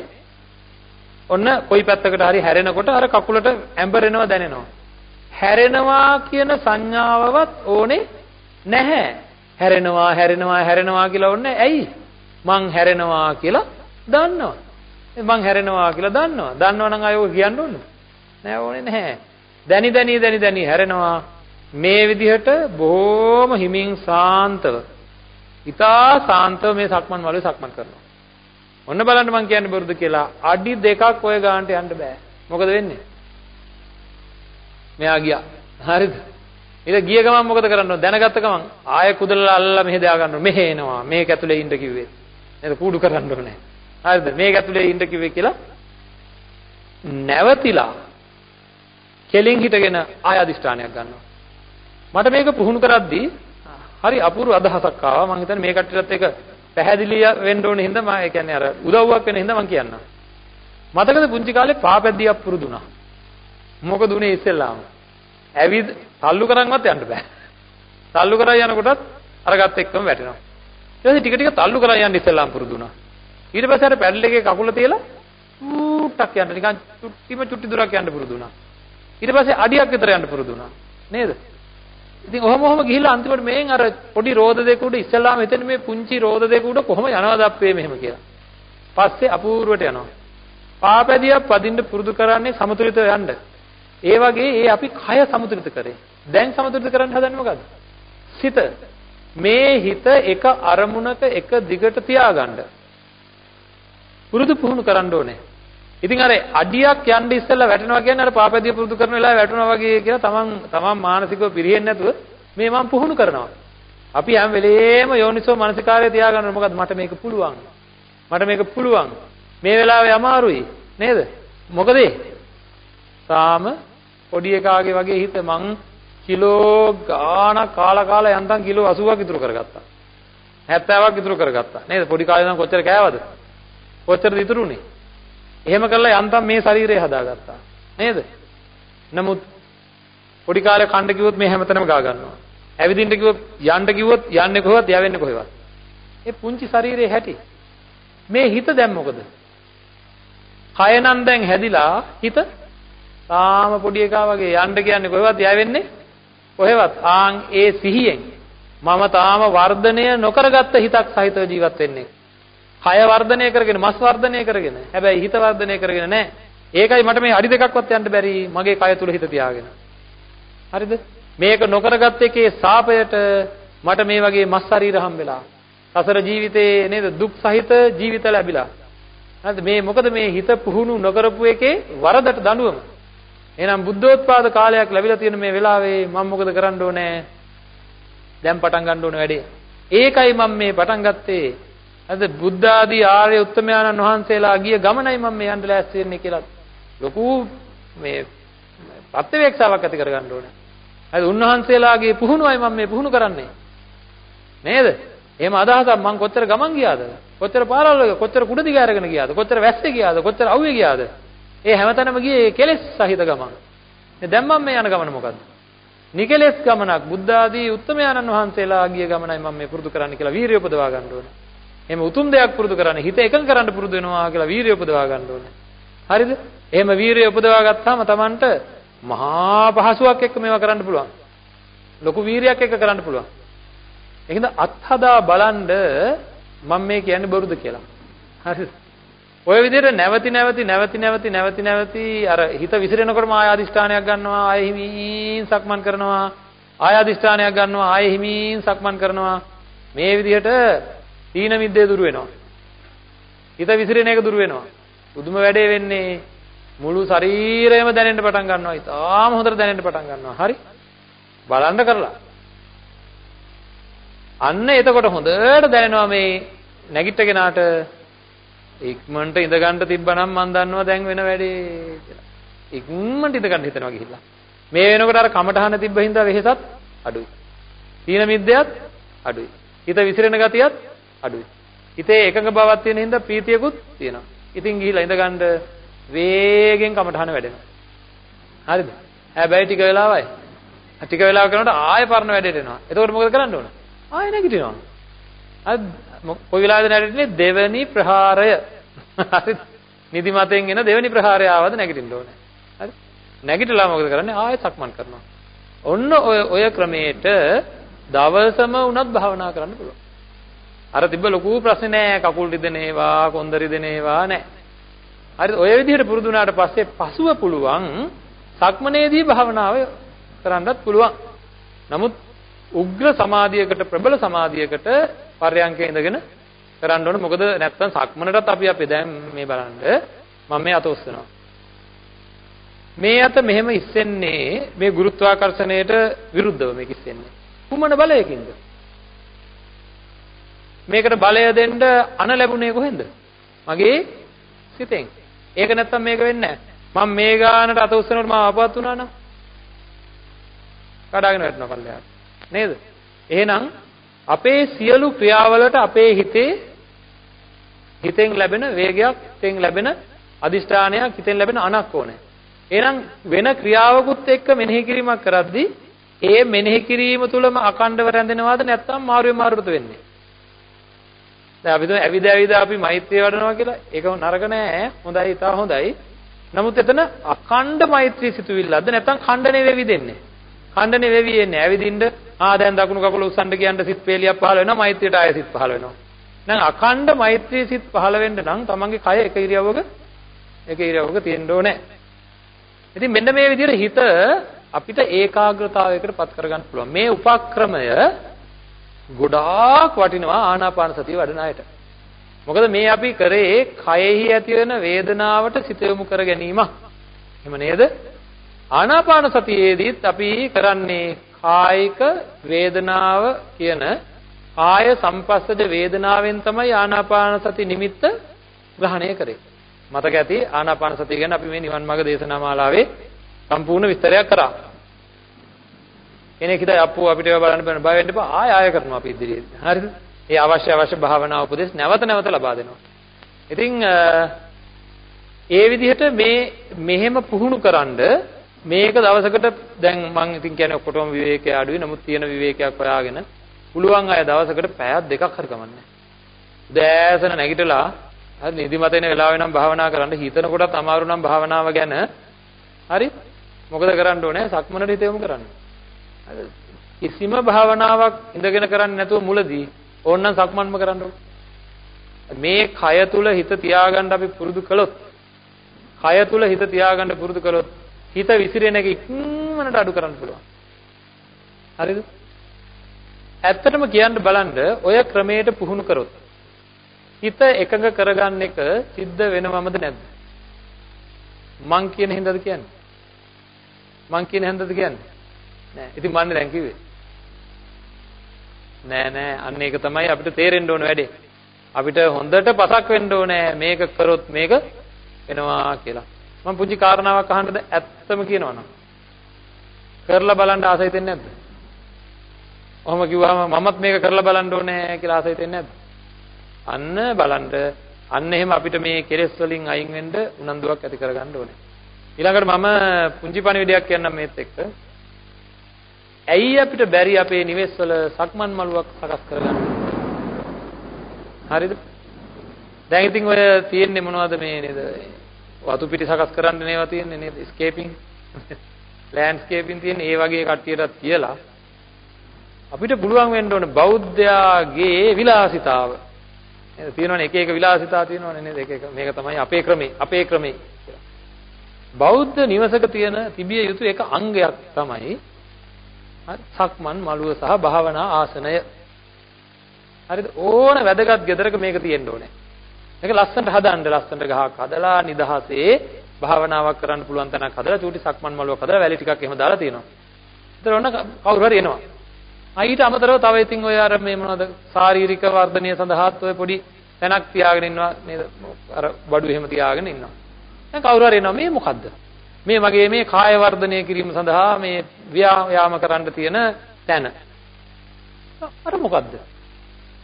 A: ඔන්න කොයි පැත්තකට හරි හැරෙනකොට අර කකුලට ඇඹරෙනවා දැනෙනවා. හැරෙනවා කියන සංඥාවවත් ඕනේ නැහැ. හැරෙනවා කියලා ඕනේ. ඇයි? මං හැරෙනවා කියලා දන්නවා. මං හැරෙනවා කියලා දන්නවා. දන්නවනම් අය ඔය කියන්න ඕනේ නෑ. ඕනේ නැහැ. දැනි හැරෙනවා. මේ විදිහට බොහොම හිමින් සාන්තව, ඊටා සාන්තව මේ සක්මන් වලේ සක්මන් කරනවා. ඔන්න බලන්න මං කියන්නේ බොරුද කියලා. අඩි 2ක් ඔය ගානට යන්න බෑ. මොකද වෙන්නේ? මෙයා ගියා. හරිද? ඊට ගිය ගමන් මොකද කරන්න ඕන? දැනගත්ත ගමන් ආයෙ කුදලලා අල්ලලා මෙහෙ දා ගන්න ඕන. මෙහෙ එනවා. මේක ඇතුලේ ඉන්න කිව්වේ. නේද? කූඩු කරන්න ඕනේ. හරිද? මේක ඇතුලේ ඉන්න කිව්වේ කියලා නැවතිලා කෙලින් හිටගෙන ආය අදිෂ්ඨානයක් ගන්නවා. මට මේක පුහුණු කරද්දී හරි අපූර්ව අදහසක් ආවා. මම හිතන්නේ මේ කට්ටියටත් ඒක පැහැදිලි වෙන්න ඕනේ හින්දා මම ඒ කියන්නේ අර උදව්වක් වෙන හින්දා මම කියන්නම්. මතකද පුංචි කාලේ පාපැද්දියක් පුරුදුනා. මොකද උනේ ඉස්සෙල්ලාම? ඇවිත් තල්ලු කරන්වත් යන්න බෑ. තල්ලු කරා යනකොටත් අරගත් එක්කම වැටෙනවා. ඊට පස්සේ ටික තල්ලු කරා යන්න ඉස්සෙල්ලාම පුරුදුනා. ඊට පස්සේ අර පැඩල් එකේ කකුල තියලා ඌටක් යන්න නිකන් චුට්ටි දුරක් යන්න පුරුදුනා. ඊට පස්සේ අඩියක් විතර යන්න පුරුදුනා. නේද? ඉතින් ඔහොම ගිහිල්ලා අන්තිමට මේෙන් අර පොඩි රෝද දෙක උඩ ඉස්සෙල්ලාම හිතන්නේ මේ පුංචි රෝද දෙක උඩ කොහොම යනවද අප්පේ මෙහෙම කියලා. පස්සේ අපූර්වට යනවා. පාපැදියක් පදින්න පුරුදු කරන්නේ සමතුලිතව යන්න. ඒ වගේ අපි කය සමතුලිත කරේ. දැන් සමතුලිත කරන්න හදන්නේ මොකද්ද? සිත. මේ හිත එක අරමුණක එක දිගට තියාගන්න. පුරුදු කරන්න ඕනේ. ඉතින් අර අඩියක් යන්න ඉස්සෙල්ලා වැටෙනවා කියන්නේ අර පාපැදිය පුරුදු කරන වෙලාවේ වැටෙනවා වගේ කියලා තමන් මානසිකව පිරෙන්නේ නැතුව මේ මම පුහුණු කරනවා. අපි හැම වෙලේම යෝනිසෝ මනසිකාරය තියාගන්න මොකද මට මේක පුළුවන්. මේ වෙලාවේ අමාරුයි නේද? මොකද තාම පොඩි එකාගේ වගේ හිත මං කිලෝ ගාණක් කාලා යන්තම් කිලෝ 80ක් ඉතුරු කරගත්තා. 70ක් ඉතුරු කරගත්තා. නේද? පොඩි කාලේ නම් කොච්චර කෑවද? කොච්චරද ඉතුරුනේ? එහෙම කරලා යන්තම් මේ ශරීරය හදාගත්තා. නේද? නමුත් පොඩි කාලේ කන්න කිව්වොත් මේ හැමතැනම ගා ගන්නවා. ඇවිදින්න කිව්වොත් යන්න කිව්වොත් යන්නේ කොහෙවත් යවෙන්නේ කොහෙවත්. ඒ පුංචි ශරීරයේ හැටි. මේ හිත දැන් මොකද? කය නම් දැන් හැදිලා හිත තාම පොඩි එකා වගේ යන්න කියන්නේ කොහෙවත් යවෙන්නේ කොහෙවත්. ආන් ඒ සිහියෙන් මම තාම වර්ධනය නොකරගත්ත හිතක් සහිතව ජීවත් වෙන්නේ. කය වර්ධනය කරගෙන මස් වර්ධනය කරගෙන. හැබැයි හිත වර්ධනය කරගෙන නැහැ. ඒකයි මට මේ අඩි 2ක්වත් යන්න බැරි මගේ කය තුල හිත තියාගෙන. හරිද? මේක නොකරගත්ත එකේ සාපයට මට මේ වගේ මස් ශරීර හම්බෙලා. සසර ජීවිතේ නේද දුක් සහිත ජීවිත ලැබිලා. හරිද? මේ මොකද මේ හිත පුහුණු නොකරපු එකේ වරදට දඬුවම. එහෙනම් බුද්ධෝත්පාද කාලයක් ලැබිලා තියෙන මේ වෙලාවේ මම මොකද කරන්න ඕනේ? දැන් පටන් ගන්න ඕනේ වැඩේ. ඒකයි මම මේ පටන් ගත්තේ. අද බුද්ධ ආදී ආර්ය උත්තමයන්න් වහන්සේලා ගිය ගමනයි මම මේ යන්න ලෑස්ති වෙන්නේ කියලා ලොකු මේ ප්‍රත්‍යවේක්ෂාවක් ඇති කර ගන්න ඕනේ. හරි උන්වහන්සේලාගේ පුහුණුවයි මම මේ පුහුණු කරන්නේ. නේද? එහෙම අදහසක් මං කොච්චර ගමන් ගියාද? කොච්චර පාරවල් කොච්චර කුඩ දිග අරගෙන ගියාද? කොච්චර වැස්සේ ගියාද? කොච්චර අවුවේ ගියාද? ඒ හැමතැනම ගියේ කෙලෙස් සහිත ගමන්. දැන් මම මේ යන ගමන මොකද්ද? නිකලෙස් ගමනක්. බුද්ධ ආදී උත්තමයන්න් වහන්සේලා ගිය ගමනයි මම මේ පුරුදු කරන්න කියලා වීරිය උපදවා ගන්න ඕනේ. එහෙම උතුම් දෙයක් පුරුදු කරන්න හිත එකඟ කරන්න පුරුදු වෙනවා කියලා වීරිය උපදවා ගන්න ඕනේ. හරිද? එහෙම වීරිය උපදවා ගත්තාම Tamanට මහා පහසුවක් එක්ක මේවා කරන්න පුළුවන්. ලොකු වීරියක් එක්ක කරන්න පුළුවන්. ඒකද අත්හදා බලන්න මම මේ කියන්නේ බොරුද කියලා. හරිද? ඔය විදිහට නැවති අර හිත විසිරෙනකොටම ආය අදිෂ්ඨානයක් ගන්නවා, ආය හිමින් සක්මන් කරනවා, ආය අදිෂ්ඨානයක් ගන්නවා, ආය හිමින් සක්මන් කරනවා. මේ විදිහට තීන මිද්දේ දුරු වෙනවා. හිත විසිරෙන එක දුරු වෙනවා. පුදුම වැඩේ වෙන්නේ මුළු ශරීරයම දැනෙන්න පටන් ගන්නවා. ඉතාලම හොඳට දැනෙන්න පටන් ගන්නවා. හරි? බලන්න කරලා. අන්න එතකොට හොඳට දැනෙනවා මේ නැගිටගෙනාට ඉක්මනට ඉඳ ගන්න තිබ්බනම් මම දන්නවා දැන් වෙන වැඩේ කියලා. ඉක්මනට ඉඳ ගන්න හිතනවා ගිහිල්ලා. මේ වෙනකොට අර කමටහන තිබ්බ හින්දා වෙහෙසත් අඩුයි. තීන මිද්දයත් අඩුයි. හිත විසිරෙන ගතියත් අඩුයි. හිතේ එකඟ බවක් තියෙන හින්දා ප්‍රීතියකුත් තියෙනවා. ඉතින් ගිහිල්ලා ඉඳ ගන්න වේගෙන් කමටහන වැඩෙනවා. හරිද? හැබැයි ටික වෙලාවයි. ටික වෙලාවක් කරනකොට ආයෙ පරණ වැඩේට එනවා. එතකොට මොකද කරන්න ඕන? ආයෙ නැගිටිනවා. අද කොයි වෙලාවද නැගිටින්නේ? දෙවෙනි ප්‍රහාරය. හරිද? නිදිමතෙන් එන දෙවෙනි ප්‍රහාරය ආවද නැගිටින්න ඕනේ. හරි? නැගිටලා මොකද කරන්නේ? ආයෙ සක්මන් කරනවා. ඔන්න ඔය ක්‍රමයට දවසම උනත් භාවනා කරන්න පුළුවන්. අර තිබ්බ ලොකු ප්‍රශ්නේ නෑ කකුල් රිදෙනේවා, කොන්ද රිදෙනේවා නෑ. හරිද? ඔය විදිහට පුරුදු වුණාට පස්සේ පසුව පුළුවන් සක්මනේදී භාවනාව කරන්නත් පුළුවන්. නමුත් උග්‍ර සමාධියකට ප්‍රබල සමාධියකට පර්යංකේ ඉඳගෙන කරන්න ඕනේ. මොකද නැත්තම් සක්මනටත් අපි දැන් මේ බලන්න මම මේ අත ඔස්සනවා. මේ අත මෙහෙම ඉස්සෙන්නේ මේ ගුරුත්වාකර්ෂණයට විරුද්ධව මේක ඉස්සෙන්නේ. කුමන බලයකින්ද? මේකට බලය දෙන්න අන ලැබුණේ කොහෙන්ද? මගේ සිතෙන්. ඒක නැත්තම් මේක වෙන්නේ නැහැ. මම මේ ගානට අත උස්සනකොට මම අපවත් වුණා නම් කඩාගෙන වැටෙනවා පල්ලෙහාට. නේද? එහෙනම් අපේ සියලු ක්‍රියාවලට අපේ හිතෙන් ලැබෙන වේගයක්, හිතෙන් ලැබෙන අදිෂ්ඨානයක්, හිතෙන් ලැබෙන අනක් ඕනේ. එහෙනම් වෙන ක්‍රියාවකුත් එක්ක මෙනෙහි කිරීමක් කරද්දී ඒ මෙනෙහි කිරීම තුළම අකණ්ඩව රැඳෙනවාද නැත්නම් මාරුවට වෙන්නේ? දැන් අපි තුන් ඇවිද අපි මෛත්‍රිය වඩනවා කියලා ඒක නරක නෑ. හොඳයි, ඉතා හොඳයි. නමුත් එතන අකණ්ඩ මෛත්‍රී සිතුවිල්ලක්ද නැත්නම් ඛණ්ඩණය වෙවි දෙන්නේ? ඛණ්ඩණය වෙවි එන්නේ. ඇවිදින්න දැන් දකුණු කකුල උස්සන්න කියන්න සිත් පේලියක් පහළ වෙනවා, මෛත්‍රියට ආයෙ සිත් පහළ වෙනවා. දැන් අඛණ්ඩ මෛත්‍රී සිත් පහළ වෙන්න නම් තමන්ගේ කය එක ඉරියව්වක තියෙන්න ඕනේ. ඉතින් මෙන්න මේ විදිහට හිත අපිට ඒකාග්‍රතාවයකට පත් කරගන්න පුළුවන්. මේ උපක්‍රමය ගොඩාක් වටිනවා ආනාපාන සතිය වඩන අයට. මොකද මේ අපි කරේ කයෙහි ඇති වෙන වේදනාවට සිත යොමු කර ගැනීමක්. එහෙම නේද? ආනාපාන සතියේදීත් අපි කරන්නේ කායික වේදනාව කියන කාය සම්පස්සජ වේදනාවෙන් තමයි ආනාපාන සති නිමිත්ත ග්‍රහණය කරේ. මතක ඇති ආනාපාන සතිය ගැන අපි මේ නිවන් මාර්ග දේශනා මාලාවේ සම්පූර්ණ විස්තරයක් කරා. කෙනෙක් හිතයි අප්පු අපිට ඒවා බලන්න බෑ, බය වෙන්න එපා. ආය කරනවා අපි ඉදිරියට. හරිද? ඒ අවශ්‍ය භාවනා උපදෙස් නැවත ලබා දෙනවා. ඉතින් ඒ විදිහට මෙහෙම පුහුණුකරනද මේක දවසකට දැන් මම ඉතින් කියන්නේ ඔක්කොටම විවේකයේ අඩුයි. නමුත් තියෙන විවේකයක් හොයාගෙන පුළුවන් අය දවසකට පැයක් දෙකක් හරි කමන්නේ. උදෑසන නැගිටලා හරි නිදිමත එන වෙලාවෙ නම් භාවනා කරන්න, හිතන කොටත් අමාරු නම් භාවනාව ගැන හරි මොකද කරන්න ඕනේ? සක්මනට හිත යොමු කරන්න. කිසිම භාවනාවක් ඉඳගෙන කරන්නේ නැතුව මුලදී ඕනනම් සක්මන්ම කරන්න ඕනේ. මේ කය තුල හිත තියාගන්න අපි පුරුදු කළොත්, හිත විසිරෙන එක ඉක්මනට අඩු කරන්න පුළුවන්. හරිද? ඇත්තටම කියන්න බලන්න ඔය ක්‍රමයට පුහුණු කරොත් හිත එකඟ කරගන්න එක සිද්ධ වෙනවමද නැද්ද? මං කියන හින්දාද කියන්නේ? නෑ. ඉතින් මන්නේ දැන් කිව්වේ. නෑ. අන්න ඒක තමයි අපිට තේරෙන්න ඕන වැඩේ. අපිට හොඳට පසක් වෙන්න ඕනේ මේක කරොත් මේක වෙනවා කියලා. මම පුංචි කාරණාවක් අහන්නද? ඇත්තම කියනවා නම් කරලා බලන්න ආසයි දෙන්නේ නැද්ද? ඔහොම කිව්වම මමත් මේක කරලා බලන්න ඕනේ කියලා ආසයි දෙන්නේ නැද්ද? අන්න බලන්න. අන්න එහෙම අපිට මේ කෙලෙස් වලින් අයින් වෙන්න උනන්දුවක් ඇති කරගන්න ඕනේ. ඊළඟට මම පුංචි පණිවිඩයක් කියන්නම් මේත් එක්ක. ඇයි අපිට බැරි අපේ නිවෙස් වල සක්මන් මළුවක් සකස් කරගන්න? හරිද? දැන් ඉතින් ඔය තියෙන්නේ මොනවද මේ නේද? වතු පිටි සකස් කරන්න නේවා තියෙන්නේ නේද? ස්කේපින් ලෑන්ඩ්ස්කේපින් තියෙන ඒ වගේ කට්ටියටත් කියලා අපිට පුළුවන් වෙන්න ඕන බෞද්ධයාගේ විලාසිතාව. නේද? තියෙනවනේ එක එක විලාසිතා තියෙනවනේ නේද? එක එක මේක තමයි අපේ ක්‍රමේ කියලා. බෞද්ධ නිවසක තියෙන තිබිය යුතු එක අංගයක් තමයි සක්මන් මළුව සහ භාවනා ආසනය. හරිද? ඕන වැදගත් ගෙදරක මේක තියෙන්න ඕනේ. මේක ලස්සනට හදන්න ලස්සනට ගහක් හදලා නිදහසේ භාවනාවක් කරන්න පුළුවන් තැනක් හදලා චූටි සක්මන් මළුවක් හදලා වැලි ටිකක් එහෙම දාලා තියෙනවා. ඒතර ඔන්න කවුරු හරි එනවා. ඊට අමතරව තව ඉතින් ඔය අර මේ මොනවද ශාරීරික වර්ධනය සඳහාත් ඔය පොඩි තැනක් තියාගෙන ඉන්නවා නේද? අර බඩු එහෙම තියාගෙන ඉන්නවා. දැන් කවුරු හරි එනවා මේ මොකද්ද? මේ මගේ මේ කාය වර්ධනය කිරීම සඳහා මේ ව්‍යායාම කරන්න තියෙන තැන. අර මොකද්ද?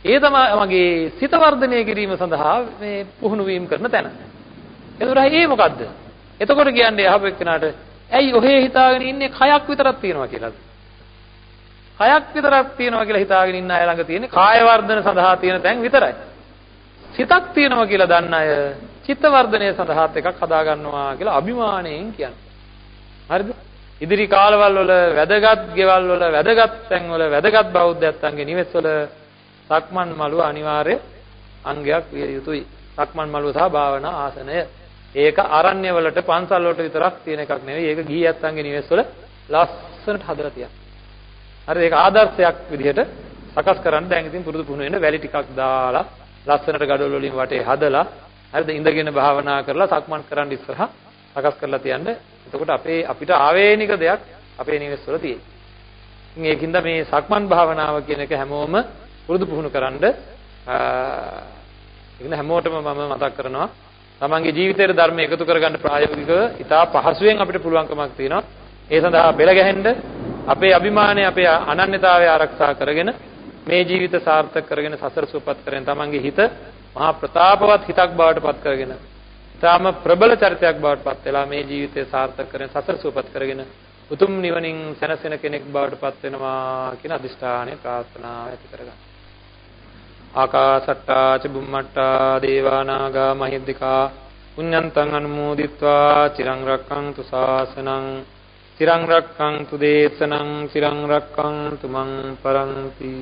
A: ඒ තමයි මගේ සිත වර්ධනය කිරීම සඳහා මේ පුහුණු වීම කරන තැන. එතකොට ඒ මොකද්ද? එතකොට කියන්නේ අහපු එක්කනට ඇයි ඔහේ හිතාගෙන ඉන්නේ කයක් විතරක් තියෙනවා කියලාද? කයක් විතරක් තියෙනවා කියලා හිතාගෙන ඉන්න අය ළඟ තියෙන්නේ කාය වර්ධන සඳහා තියෙන තැන් විතරයි. සිතක් තියෙනවා කියලා දන්න අය චිත්ත වර්ධනය සඳහාත් එකක් හදා ගන්නවා කියලා අභිමාණයෙන් කියන්නේ. හරිද? ඉදිරි කාලවල වල වැදගත් ගෙවල් වල වැදගත් තැන් වල වැදගත් බෞද්ධයන්ගේ නිවෙස් වල සක්මන් මළුව අනිවාර්ය අංගයක් විය යුතුයි. සක්මන් මළුව සහ භාවනා ආසනය. ඒක අරණ්‍ය වලට පන්සල් වලට විතරක් තියෙන එකක් නෙවෙයි. ඒක ගිහියන්ගේ නිවෙස් වල ලස්සනට හදලා තියෙනවා. හරිද? ඒක ආදර්ශයක් විදිහට සකස් කරන්න දැන් ඉතින් පුරුදු පුහුණු වෙන වැලි ටිකක් දාලා ලස්සනට gadol වලින් වටේ හදලා හරිද? ඉඳගෙන භාවනා කරලා සක්මන් කරන් ඉස්සරහා සකස් කරලා තියන්න. එතකොට අපිට ආවේනික දෙයක් අපේ නිවෙස් වල තියෙයි. ඉතින් ඒකින්ද මේ සක්මන් භාවනාව කියන එක හැමෝම පුරුදු පුහුණු කරන්න ඒකන හැමෝටම මම මතක් කරනවා. තමන්ගේ ජීවිතයේ ධර්ම එකතු කරගන්න ප්‍රායෝගිකව ඉතා පහසුවෙන් අපිට පුළුවන්කමක් තියෙනවා. ඒ සඳහා බෙල ගැහෙන්න අපේ අභිමානය අපේ අනන්‍යතාවය ආරක්ෂා කරගෙන මේ ජීවිත සාර්ථක කරගෙන සසර සුවපත් කරගෙන තමන්ගේ හිත මහා ප්‍රතාපවත් හිතක් බවට පත් කරගෙන තාම ප්‍රබල චරිතයක් බවට පත් වෙලා මේ ජීවිතය සාර්ථක කරගෙන සසර සුවපත් කරගෙන උතුම් නිවනින් සැනසෙන කෙනෙක් බවට පත් වෙනවා කියන අදිෂ්ඨානය ප්‍රාර්ථනාව ඇති කරගන්න. ආකාසට්ටා ච බුම්මට්ටා දේවා නාග මහිද්దికා පුඤ්ඤන්තං අනුමෝදිත්වා චිරං රක්ඛන්තු ශාසනං චිරං රක්ඛන්තු දේශනං චිරං රක්ඛන්තු මං පරන්ති.